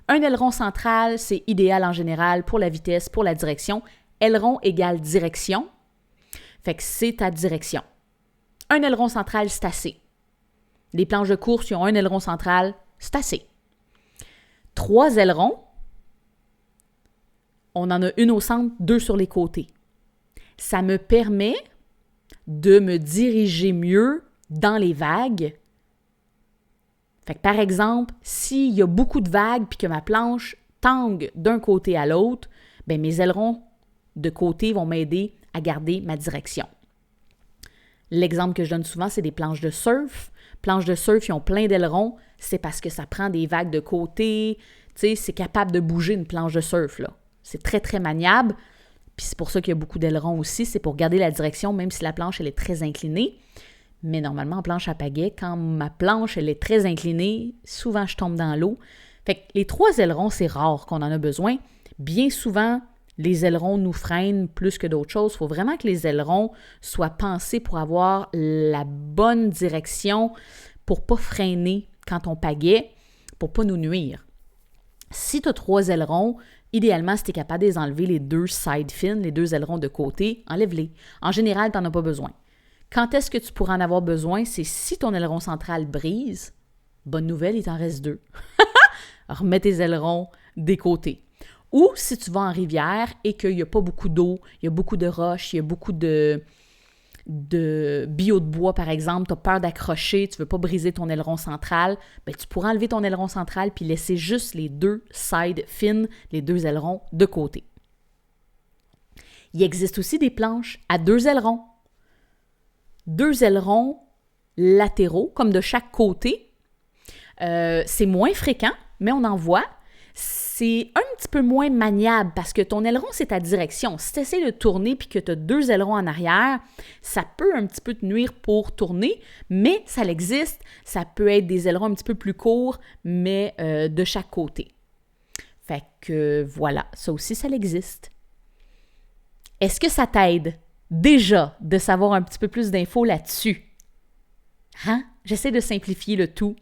Un aileron central, c'est idéal en général pour la vitesse, pour la direction. Aileron égale direction. Fait que c'est ta direction. Un aileron central, c'est assez. Les planches de course qui ont un aileron central, c'est assez. 3 ailerons, on en a une au centre, 2 sur les côtés. Ça me permet de me diriger mieux dans les vagues. Fait que par exemple, s'il y a beaucoup de vagues puis que ma planche tangue d'un côté à l'autre, bien mes ailerons de côté vont m'aider à garder ma direction. L'exemple que je donne souvent, c'est des planches de surf. Planches de surf, ils ont plein d'ailerons. C'est parce que ça prend des vagues de côté. Tu sais, c'est capable de bouger une planche de surf, là. C'est très, très maniable. Puis c'est pour ça qu'il y a beaucoup d'ailerons aussi. C'est pour garder la direction, même si la planche, elle est très inclinée. Mais normalement, en planche à pagaie, quand ma planche, elle est très inclinée, souvent, je tombe dans l'eau. Fait que les 3 ailerons, c'est rare qu'on en a besoin. Bien souvent, les ailerons nous freinent plus que d'autres choses. Il faut vraiment que les ailerons soient pensés pour avoir la bonne direction, pour ne pas freiner quand on pagaie, pour ne pas nous nuire. Si tu as 3 ailerons, idéalement, si tu es capable de les enlever, les 2 side fins, les 2 ailerons de côté, enlève-les. En général, tu n'en as pas besoin. Quand est-ce que tu pourras en avoir besoin? C'est si ton aileron central brise. Bonne nouvelle, il t'en reste 2. Remets tes ailerons des côtés. Ou si tu vas en rivière et qu'il n'y a pas beaucoup d'eau, il y a beaucoup de roches, il y a beaucoup de bio de bois, par exemple, tu as peur d'accrocher, tu ne veux pas briser ton aileron central, bien, tu pourras enlever ton aileron central puis laisser juste les 2 side fins, les 2 ailerons de côté. Il existe aussi des planches à 2 ailerons. 2 ailerons latéraux, comme de chaque côté. C'est moins fréquent, mais on en voit. C'est un petit peu moins maniable parce que ton aileron, c'est ta direction. Si tu essaies de tourner puis que tu as 2 ailerons en arrière, ça peut un petit peu te nuire pour tourner, mais ça existe. Ça peut être des ailerons un petit peu plus courts, mais de chaque côté. Fait que voilà, ça aussi, ça existe. Est-ce que ça t'aide déjà de savoir un petit peu plus d'infos là-dessus? Hein? J'essaie de simplifier le tout.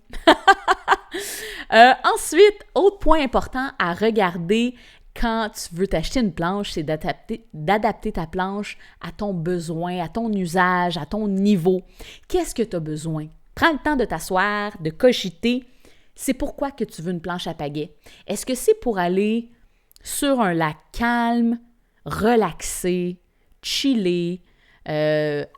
Ensuite, autre point important à regarder quand tu veux t'acheter une planche, c'est d'adapter ta planche à ton besoin, à ton usage, à ton niveau. Qu'est-ce que tu as besoin? Prends le temps de t'asseoir, de cogiter. C'est pourquoi que tu veux une planche à pagaie. Est-ce que c'est pour aller sur un lac calme, relaxé, chiller,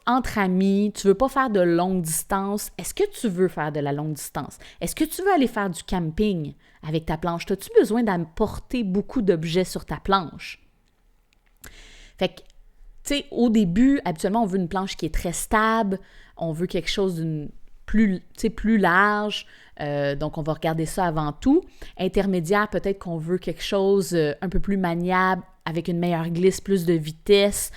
entre amis, tu veux pas faire de longue distance. Est-ce que tu veux faire de la longue distance? Est-ce que tu veux aller faire du camping avec ta planche? As-tu besoin d'apporter beaucoup d'objets sur ta planche? Fait que, tu sais, au début, habituellement, on veut une planche qui est très stable, on veut quelque chose d'une plus large, donc on va regarder ça avant tout. Intermédiaire, peut-être qu'on veut quelque chose un peu plus maniable, avec une meilleure glisse, plus de vitesse,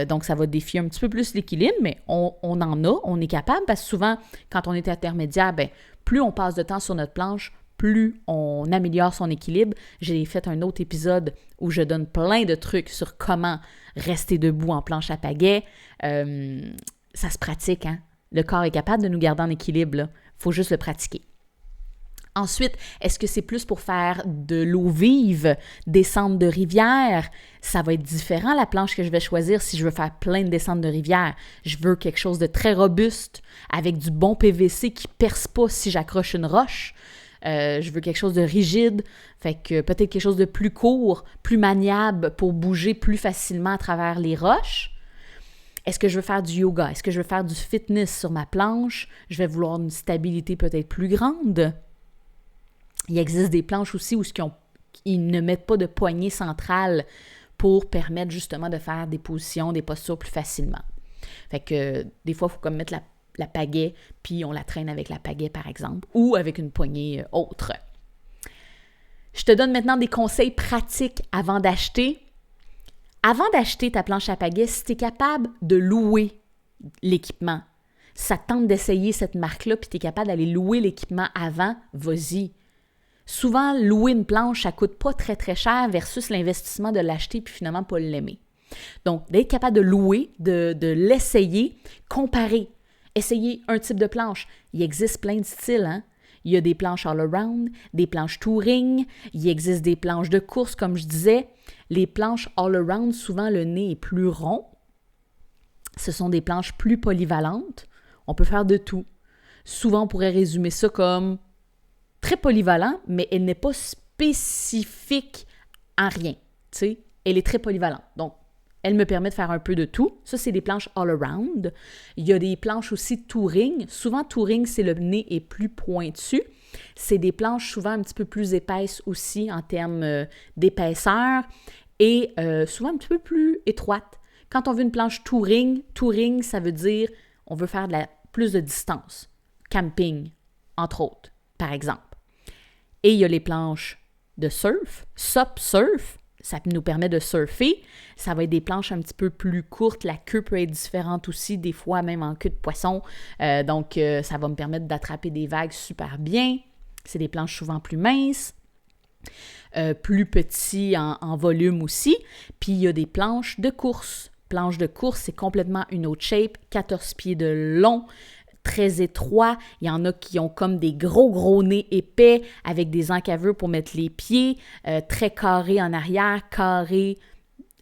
donc ça va défier un petit peu plus l'équilibre, mais on en a, on est capable, parce que souvent, quand on est intermédiaire, bien, plus on passe de temps sur notre planche, plus on améliore son équilibre. J'ai fait un autre épisode où je donne plein de trucs sur comment rester debout en planche à pagaie. Ça se pratique, hein? Le corps est capable de nous garder en équilibre, il faut juste le pratiquer. Ensuite, est-ce que c'est plus pour faire de l'eau vive, descendre de rivière? Ça va être différent, la planche que je vais choisir si je veux faire plein de descentes de rivière. Je veux quelque chose de très robuste, avec du bon PVC qui ne perce pas si j'accroche une roche. Je veux quelque chose de rigide, fait que peut-être quelque chose de plus court, plus maniable pour bouger plus facilement à travers les roches. Est-ce que je veux faire du yoga? Est-ce que je veux faire du fitness sur ma planche? Je vais vouloir une stabilité peut-être plus grande. Il existe des planches aussi où ils ne mettent pas de poignée centrale pour permettre justement de faire des positions, des postures plus facilement. Fait que des fois, il faut comme mettre la pagaie, puis on la traîne avec la pagaie, par exemple, ou avec une poignée autre. Je te donne maintenant des conseils pratiques avant d'acheter. Avant d'acheter ta planche à pagaie, si tu es capable de louer l'équipement, ça te tente d'essayer cette marque-là, puis tu es capable d'aller louer l'équipement avant, vas-y. Souvent, louer une planche, ça ne coûte pas très, très cher versus l'investissement de l'acheter puis finalement pas l'aimer. Donc, d'être capable de louer, de l'essayer, comparer, essayer un type de planche. Il existe plein de styles, hein? Il y a des planches all-around, des planches touring, il existe des planches de course, comme je disais. Les planches all-around, souvent, le nez est plus rond. Ce sont des planches plus polyvalentes. On peut faire de tout. Souvent, on pourrait résumer ça comme très polyvalent, mais elle n'est pas spécifique en rien. Tu sais, elle est très polyvalente. Donc, elle me permet de faire un peu de tout. Ça, c'est des planches all-around. Il y a des planches aussi touring. Souvent, touring, c'est le nez est plus pointu. C'est des planches souvent un petit peu plus épaisses aussi en termes d'épaisseur et souvent un petit peu plus étroites. Quand on veut une planche touring, ça veut dire on veut faire plus de distance. Camping, entre autres, par exemple. Et il y a les planches de surf, SUP surf. Ça nous permet de surfer. Ça va être des planches un petit peu plus courtes. La queue peut être différente aussi, des fois même en queue de poisson. Donc, ça va me permettre d'attraper des vagues super bien. C'est des planches souvent plus minces, plus petits en volume aussi. Puis, il y a des planches de course. Planche de course, c'est complètement une autre shape, 14 pieds de long, très étroit. Il y en a qui ont comme des gros nez épais avec des encavures pour mettre les pieds, très carré en arrière, carré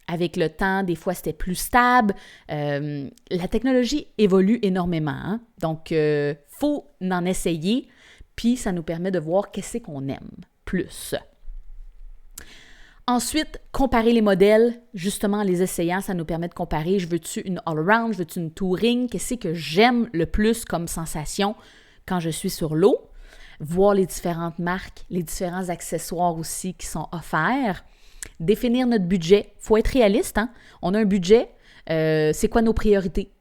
avec le temps. Des fois, c'était plus stable. La technologie évolue énormément, hein? Donc, faut en essayer, puis ça nous permet de voir qu'est-ce qu'on aime plus. Ensuite, comparer les modèles, justement en les essayant, ça nous permet de comparer. Je veux-tu une all-around, je veux-tu une touring? Qu'est-ce que j'aime le plus comme sensation quand je suis sur l'eau? Voir les différentes marques, les différents accessoires aussi qui sont offerts. Définir notre budget. Il faut être réaliste, hein? On a un budget. C'est quoi nos priorités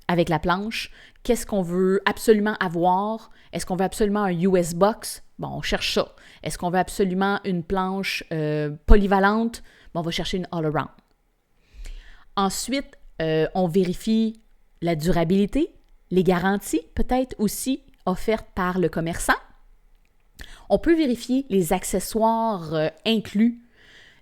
avec la planche? Qu'est-ce qu'on veut absolument avoir? Est-ce qu'on veut absolument un US box? Bon, on cherche ça. Est-ce qu'on veut absolument une planche polyvalente? Bon, on va chercher une all-around. Ensuite, on vérifie la durabilité, les garanties peut-être aussi offertes par le commerçant. On peut vérifier les accessoires inclus,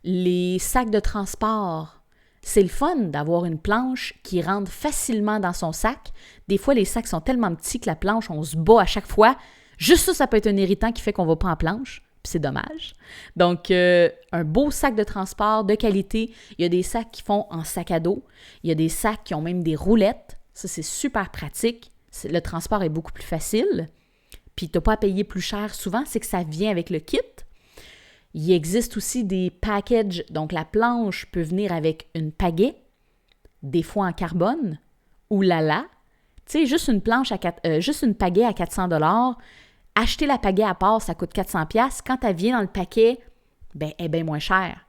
les sacs de transport. C'est le fun d'avoir une planche qui rentre facilement dans son sac. Des fois, les sacs sont tellement petits que la planche, on se bat à chaque fois. Juste ça peut être un irritant qui fait qu'on ne va pas en planche. Puis c'est dommage. Donc, un beau sac de transport de qualité. Il y a des sacs qui font en sac à dos. Il y a des sacs qui ont même des roulettes. Ça, c'est super pratique. Le transport est beaucoup plus facile. Puis, tu n'as pas à payer plus cher souvent. C'est que ça vient avec le kit. Il existe aussi des packages. Donc, la planche peut venir avec une pagaie, des fois en carbone. Ouh là là! Tu sais, juste une pagaie à 400 $. Acheter la pagaie à part, ça coûte 400 $. Quand elle vient dans le paquet, ben, elle est bien moins chère.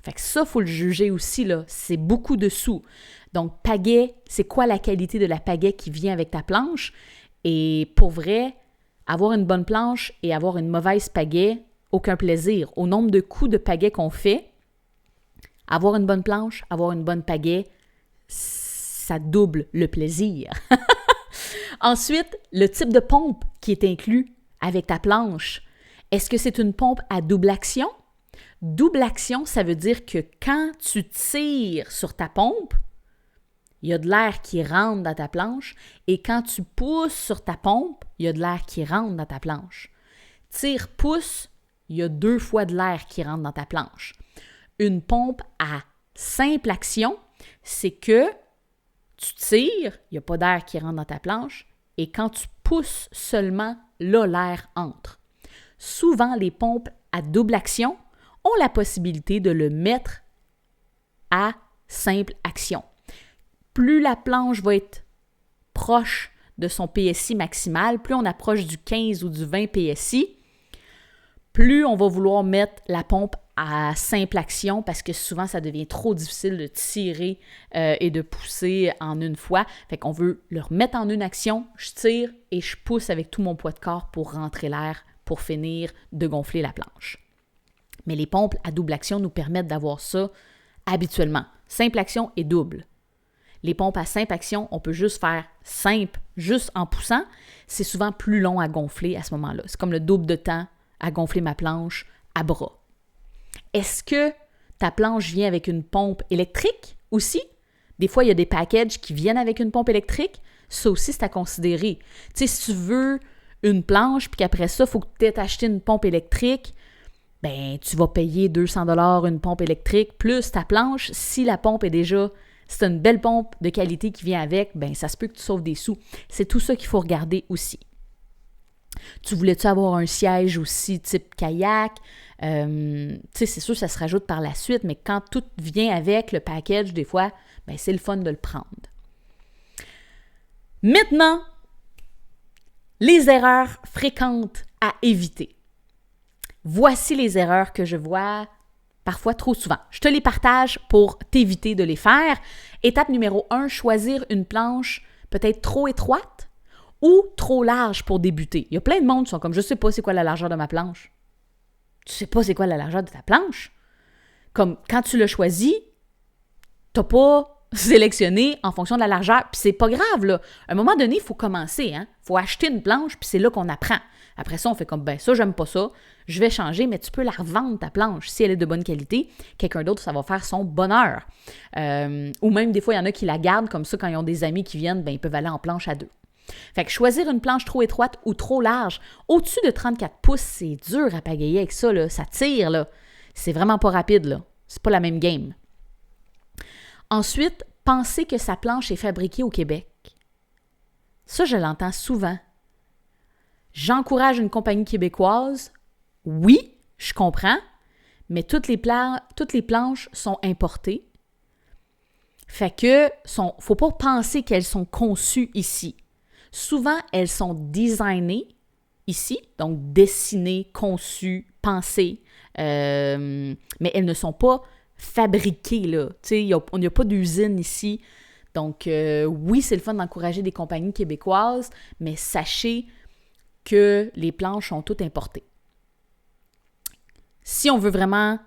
Fait que ça, il faut le juger aussi, là. C'est beaucoup de sous. Donc, pagaie, c'est quoi la qualité de la pagaie qui vient avec ta planche? Et pour vrai, avoir une bonne planche et avoir une mauvaise pagaie, aucun plaisir. Au nombre de coups de pagaie qu'on fait, avoir une bonne planche, avoir une bonne pagaie, ça double le plaisir. Ensuite, le type de pompe qui est inclus avec ta planche. Est-ce que c'est une pompe à double action? Double action, ça veut dire que quand tu tires sur ta pompe, il y a de l'air qui rentre dans ta planche et quand tu pousses sur ta pompe, il y a de l'air qui rentre dans ta planche. Tire-pousse, il y a 2 fois de l'air qui rentre dans ta planche. Une pompe à simple action, c'est que tu tires, il n'y a pas d'air qui rentre dans ta planche et quand tu pousses seulement, là, l'air entre. Souvent, les pompes à double action ont la possibilité de le mettre à simple action. Plus la planche va être proche de son PSI maximal, plus on approche du 15 ou du 20 PSI, plus on va vouloir mettre la pompe à simple action parce que souvent, ça devient trop difficile de tirer et de pousser en une fois. Fait qu'on veut le remettre en une action, je tire et je pousse avec tout mon poids de corps pour rentrer l'air, pour finir de gonfler la planche. Mais les pompes à double action nous permettent d'avoir ça habituellement. Simple action et double. Les pompes à simple action, on peut juste faire simple, juste en poussant. C'est souvent plus long à gonfler à ce moment-là. C'est comme le double de temps à gonfler ma planche à bras. Est-ce que ta planche vient avec une pompe électrique aussi? Des fois, il y a des packages qui viennent avec une pompe électrique. Ça aussi, c'est à considérer. Tu sais, si tu veux une planche, puis qu'après ça, il faut que tu aies acheté une pompe électrique, ben tu vas payer 200 $ une pompe électrique plus ta planche. Si la pompe est déjà, c'est une belle pompe de qualité qui vient avec, ben ça se peut que tu sauves des sous. C'est tout ça qu'il faut regarder aussi. Tu voulais-tu avoir un siège aussi type kayak? Tu sais, c'est sûr que ça se rajoute par la suite, mais quand tout vient avec le package, des fois, ben c'est le fun de le prendre. Maintenant, les erreurs fréquentes à éviter. Voici les erreurs que je vois parfois trop souvent. Je te les partage pour t'éviter de les faire. Étape numéro 1, choisir une planche peut-être trop étroite ou trop large pour débuter. Il y a plein de monde qui sont comme « Je ne sais pas c'est quoi la largeur de ma planche. » Tu ne sais pas c'est quoi la largeur de ta planche. Comme quand tu l'as choisi, tu n'as pas sélectionné en fonction de la largeur. Puis c'est pas grave, là. À un moment donné, il faut commencer. Il faut acheter une planche, puis c'est là qu'on apprend. Après ça, on fait comme « Ben ça, j'aime pas ça. Je vais changer. » Mais tu peux la revendre, ta planche, si elle est de bonne qualité. Quelqu'un d'autre, ça va faire son bonheur. Ou même, des fois, il y en a qui la gardent comme ça quand ils ont des amis qui viennent, ben ils peuvent aller en planche à 2. Fait que choisir une planche trop étroite ou trop large, au-dessus de 34 pouces, c'est dur à pagayer avec ça, là. Ça tire, là. C'est vraiment pas rapide, là. C'est pas la même game. Ensuite, penser que sa planche est fabriquée au Québec. Ça, je l'entends souvent. J'encourage une compagnie québécoise. Oui, je comprends, mais toutes les planches sont importées. Fait que, faut pas penser qu'elles sont conçues ici. Souvent, elles sont designées ici, donc dessinées, conçues, pensées, mais elles ne sont pas fabriquées, là. Tu sais, on n'y a pas d'usine ici. Donc, oui, c'est le fun d'encourager des compagnies québécoises, mais sachez que les planches sont toutes importées. Si on veut vraiment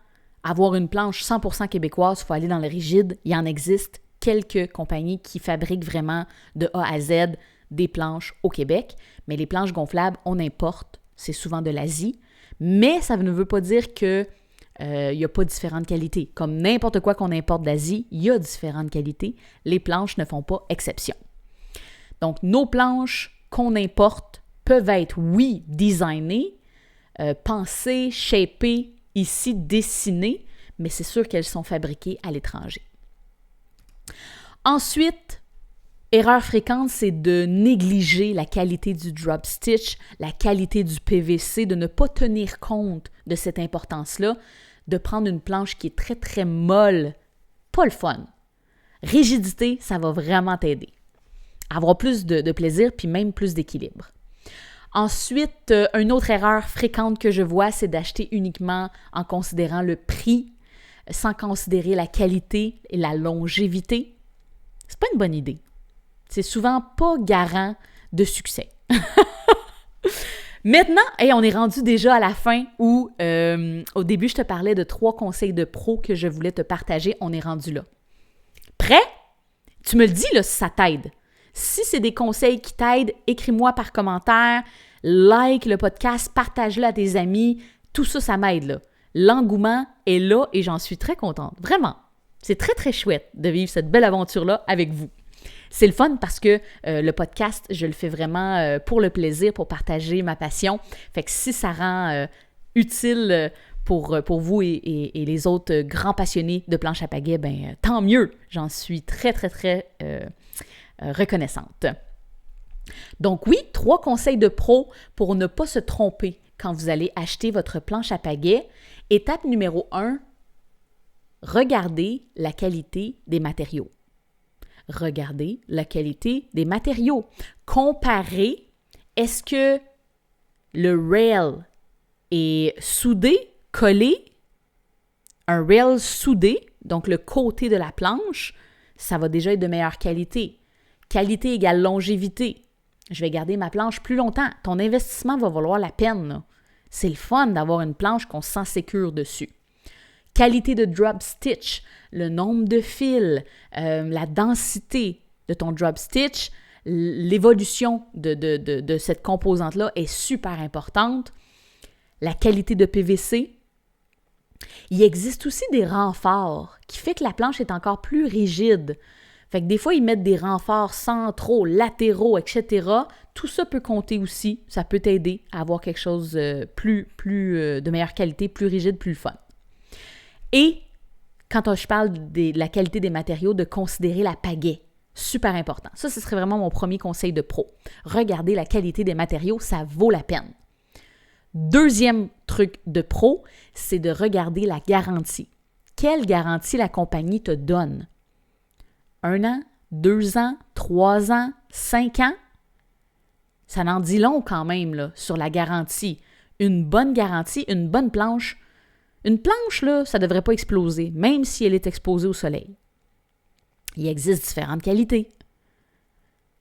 avoir une planche 100% québécoise, il faut aller dans le rigide. Il y en existe quelques compagnies qui fabriquent vraiment de A à Z des planches au Québec. Mais les planches gonflables, on importe. C'est souvent de l'Asie. Mais ça ne veut pas dire que il n'y a pas différentes qualités. Comme n'importe quoi qu'on importe d'Asie, il y a différentes qualités. Les planches ne font pas exception. Donc, nos planches qu'on importe peuvent être, oui, designées, pensées, shapées, ici dessinées, mais c'est sûr qu'elles sont fabriquées à l'étranger. Ensuite, erreur fréquente, c'est de négliger la qualité du drop stitch, la qualité du PVC, de ne pas tenir compte de cette importance-là, de prendre une planche qui est très, très molle. Pas le fun. Rigidité, ça va vraiment t'aider. Avoir plus de plaisir, puis même plus d'équilibre. Ensuite, une autre erreur fréquente que je vois, c'est d'acheter uniquement en considérant le prix, sans considérer la qualité et la longévité. C'est pas une bonne idée. C'est souvent pas garant de succès. Maintenant, on est rendu déjà à la fin où, au début, je te parlais de 3 conseils de pro que je voulais te partager. On est rendu là. Prêt? Tu me le dis là si ça t'aide. Si c'est des conseils qui t'aident, écris-moi par commentaire, like le podcast, partage-le à tes amis. Tout ça, ça m'aide là. L'engouement est là et j'en suis très contente. Vraiment. C'est très, très chouette de vivre cette belle aventure-là avec vous. C'est le fun parce que le podcast, je le fais vraiment pour le plaisir, pour partager ma passion. Fait que si ça rend utile pour vous et les autres grands passionnés de planche à pagaie, ben tant mieux. J'en suis très, très, très reconnaissante. Donc oui, 3 conseils de pro pour ne pas se tromper quand vous allez acheter votre planche à pagaie. Étape numéro 1, regardez la qualité des matériaux. Regardez la qualité des matériaux. Comparez, est-ce que le rail est soudé, collé? Un rail soudé, donc le côté de la planche, ça va déjà être de meilleure qualité. Qualité égale longévité. Je vais garder ma planche plus longtemps. Ton investissement va valoir la peine, là. C'est le fun d'avoir une planche qu'on se sent sécure dessus. Qualité de drop stitch, le nombre de fils, la densité de ton drop stitch, l'évolution de cette composante-là est super importante. La qualité de PVC. Il existe aussi des renforts qui fait que la planche est encore plus rigide. Fait que des fois, ils mettent des renforts centraux, latéraux, etc. Tout ça peut compter aussi. Ça peut t'aider à avoir quelque chose de meilleure qualité, plus rigide, plus fun. Et quand je parle de la qualité des matériaux, de considérer la pagaie. Super important. Ça, ce serait vraiment mon premier conseil de pro. Regardez la qualité des matériaux, ça vaut la peine. Deuxième truc de pro, c'est de regarder la garantie. Quelle garantie la compagnie te donne? 1 an, 2 ans, 3 ans, 5 ans? Ça en dit long quand même là, sur la garantie. Une bonne garantie, une bonne planche. Une planche, là, ça ne devrait pas exploser, même si elle est exposée au soleil. Il existe différentes qualités.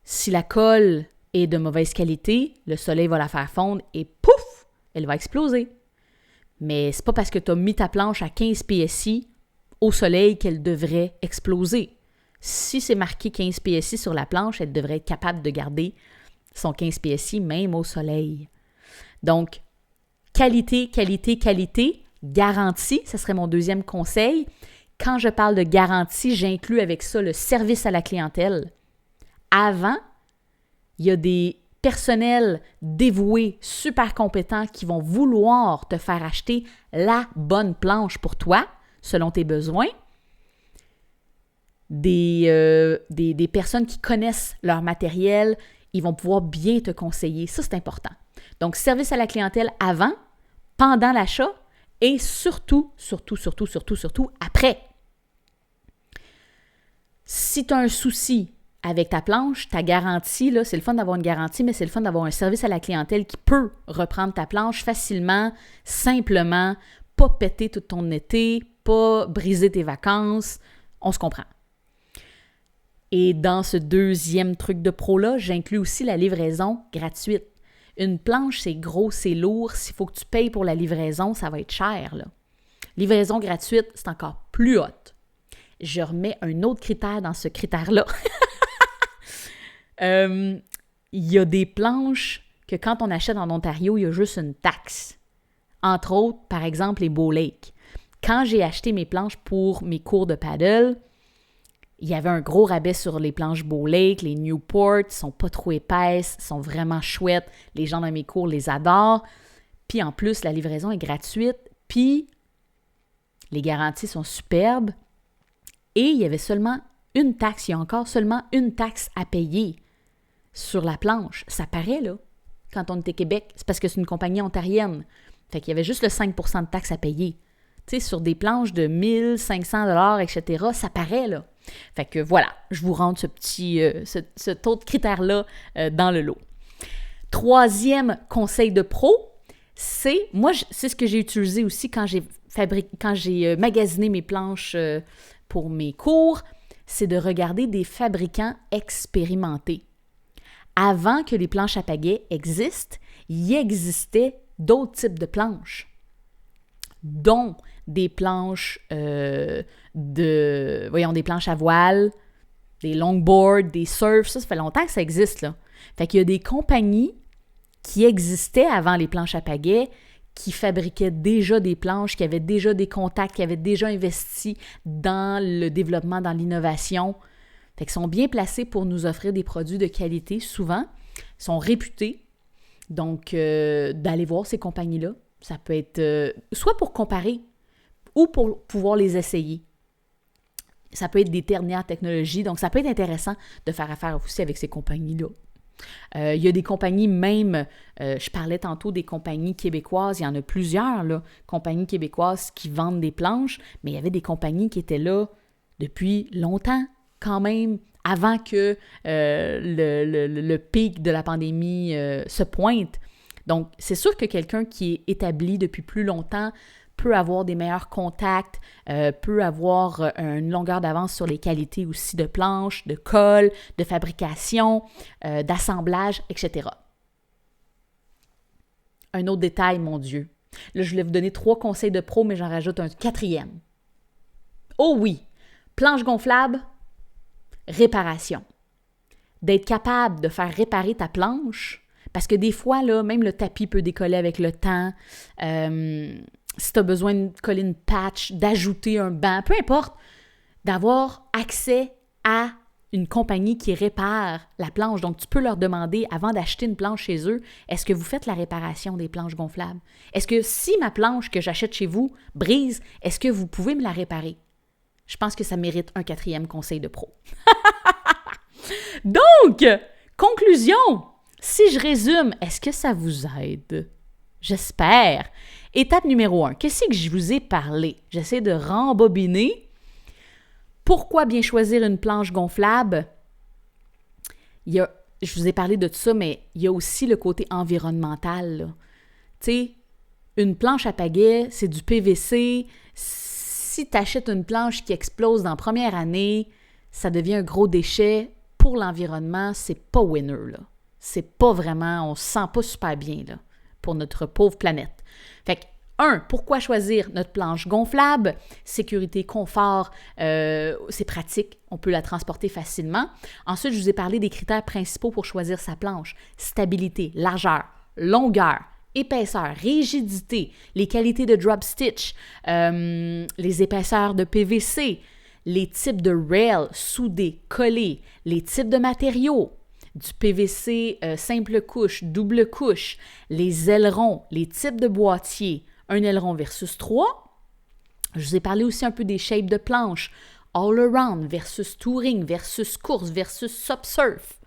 Si la colle est de mauvaise qualité, le soleil va la faire fondre et pouf, elle va exploser. Mais c'est pas parce que tu as mis ta planche à 15 PSI au soleil qu'elle devrait exploser. Si c'est marqué 15 PSI sur la planche, elle devrait être capable de garder son 15 PSI même au soleil. Donc, qualité, qualité, qualité. Garantie, ce serait mon deuxième conseil. Quand je parle de garantie, j'inclus avec ça le service à la clientèle. Avant, il y a des personnels dévoués, super compétents qui vont vouloir te faire acheter la bonne planche pour toi, selon tes besoins. Des personnes qui connaissent leur matériel, ils vont pouvoir bien te conseiller. Ça, c'est important. Donc, service à la clientèle avant, pendant l'achat Et surtout, après. Si tu as un souci avec ta planche, ta garantie, là, c'est le fun d'avoir une garantie, mais c'est le fun d'avoir un service à la clientèle qui peut reprendre ta planche facilement, simplement, pas péter tout ton été, pas briser tes vacances. On se comprend. Et dans ce deuxième truc de pro-là, j'inclus aussi la livraison gratuite. Une planche, c'est gros, c'est lourd. S'il faut que tu payes pour la livraison, ça va être cher, là. Livraison gratuite, c'est encore plus hot. Je remets un autre critère dans ce critère-là. Il y a des planches que quand on achète en Ontario, il y a juste une taxe. Entre autres, par exemple, les Bow Lake. Quand j'ai acheté mes planches pour mes cours de paddle, il y avait un gros rabais sur les planches Bow Lake, les Newport, ils sont pas trop épaisses, sont vraiment chouettes. Les gens dans mes cours les adorent. Puis en plus, la livraison est gratuite. Puis les garanties sont superbes. Et il y avait seulement une taxe, il y a encore seulement une taxe à payer sur la planche. Ça paraît, là, quand on était Québec. C'est parce que c'est une compagnie ontarienne. Fait qu'il y avait juste le 5 % de taxe à payer. Tu sais, sur des planches de 1500 $, etc., ça paraît, là. Fait que voilà, je vous rentre cet autre critère-là dans le lot. Troisième conseil de pro, c'est ce que j'ai utilisé aussi quand j'ai magasiné mes planches pour mes cours, c'est de regarder des fabricants expérimentés. Avant que les planches à pagaie existent, il existait d'autres types de planches, dont des planches des planches à voile, des longboards, des surfs, ça fait longtemps que ça existe, là. Fait qu'il y a des compagnies qui existaient avant les planches à pagaie, qui fabriquaient déjà des planches, qui avaient déjà des contacts, qui avaient déjà investi dans le développement, dans l'innovation. Fait qu'ils sont bien placés pour nous offrir des produits de qualité, souvent. Ils sont réputés. Donc, d'aller voir ces compagnies-là, ça peut être soit pour comparer ou pour pouvoir les essayer. Ça peut être des dernières technologies, donc ça peut être intéressant de faire affaire aussi avec ces compagnies-là. Il y a des compagnies même, je parlais tantôt des compagnies québécoises, il y en a plusieurs, là, compagnies québécoises qui vendent des planches, mais il y avait des compagnies qui étaient là depuis longtemps, quand même, avant que le pic de la pandémie se pointe. Donc, c'est sûr que quelqu'un qui est établi depuis plus longtemps peut avoir des meilleurs contacts, peut avoir une longueur d'avance sur les qualités aussi de planches, de colle, de fabrication, d'assemblage, etc. Un autre détail, mon Dieu. Là, je voulais vous donner 3 conseils de pro, mais j'en rajoute un 4e. Oh oui! Planche gonflable, réparation. D'être capable de faire réparer ta planche, parce que des fois, là, même le tapis peut décoller avec le temps. Si tu as besoin de coller une patch, d'ajouter un banc, peu importe, d'avoir accès à une compagnie qui répare la planche. Donc, tu peux leur demander, avant d'acheter une planche chez eux, est-ce que vous faites la réparation des planches gonflables? Est-ce que si ma planche que j'achète chez vous brise, est-ce que vous pouvez me la réparer? Je pense que ça mérite un 4e conseil de pro. Donc, conclusion, si je résume, est-ce que ça vous aide? J'espère. Étape numéro 1, qu'est-ce que je vous ai parlé? J'essaie de rembobiner. Pourquoi bien choisir une planche gonflable? Je vous ai parlé de tout ça, mais il y a aussi le côté environnemental. Tu sais, une planche à pagaie, c'est du PVC. Si tu achètes une planche qui explose dans la première année, ça devient un gros déchet. Pour l'environnement, c'est pas winner, là. C'est pas vraiment, on se sent pas super bien, là, pour notre pauvre planète. Fait que, 1, pourquoi choisir notre planche gonflable? Sécurité, confort, c'est pratique, on peut la transporter facilement. Ensuite, je vous ai parlé des critères principaux pour choisir sa planche. Stabilité, largeur, longueur, épaisseur, rigidité, les qualités de drop stitch, les épaisseurs de PVC, les types de rails soudés, collés, les types de matériaux, du PVC simple couche, double couche, les ailerons, les types de boîtiers, un aileron versus 3. Je vous ai parlé aussi un peu des shapes de planches, all-around versus touring versus course versus subsurf.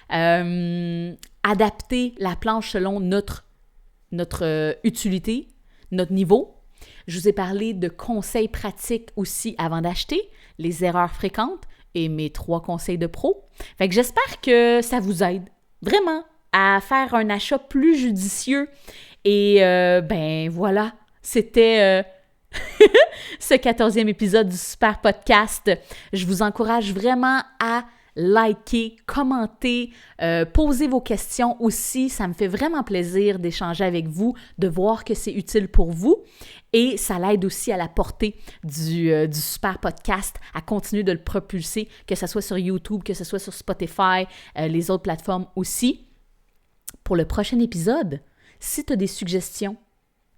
Adapter la planche selon notre utilité, notre niveau. Je vous ai parlé de conseils pratiques aussi avant d'acheter, les erreurs fréquentes et mes 3 conseils de pro. Fait que j'espère que ça vous aide vraiment à faire un achat plus judicieux. Et ben voilà, c'était ce 14e épisode du Super Podcast. Je vous encourage vraiment à liker, commenter, poser vos questions aussi. Ça me fait vraiment plaisir d'échanger avec vous, de voir que c'est utile pour vous. Et ça l'aide aussi à la portée du Super Podcast, à continuer de le propulser, que ce soit sur YouTube, que ce soit sur Spotify, les autres plateformes aussi. Pour le prochain épisode, si tu as des suggestions,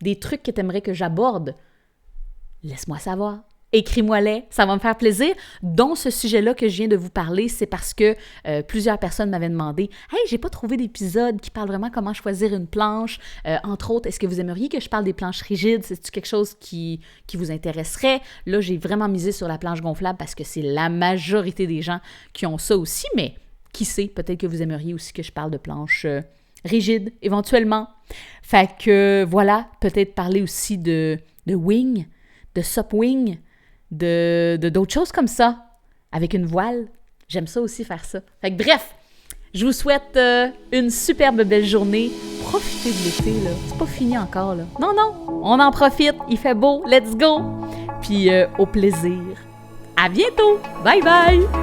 des trucs que tu aimerais que j'aborde, laisse-moi savoir. Écris-moi-les, ça va me faire plaisir. Dont ce sujet-là que je viens de vous parler, c'est parce que plusieurs personnes m'avaient demandé « Hey, j'ai pas trouvé d'épisode qui parle vraiment comment choisir une planche. Entre autres, est-ce que vous aimeriez que je parle des planches rigides? C'est-tu quelque chose qui vous intéresserait? » Là, j'ai vraiment misé sur la planche gonflable parce que c'est la majorité des gens qui ont ça aussi, mais qui sait, peut-être que vous aimeriez aussi que je parle de planches rigides, éventuellement. Fait que voilà, peut-être parler aussi de wing, de sup wing, d'autres choses comme ça, avec une voile. J'aime ça aussi faire ça. Fait que bref, je vous souhaite une superbe belle journée. Profitez de l'été, là. C'est pas fini encore, là. Non, on en profite. Il fait beau. Let's go. Puis au plaisir. À bientôt. Bye bye.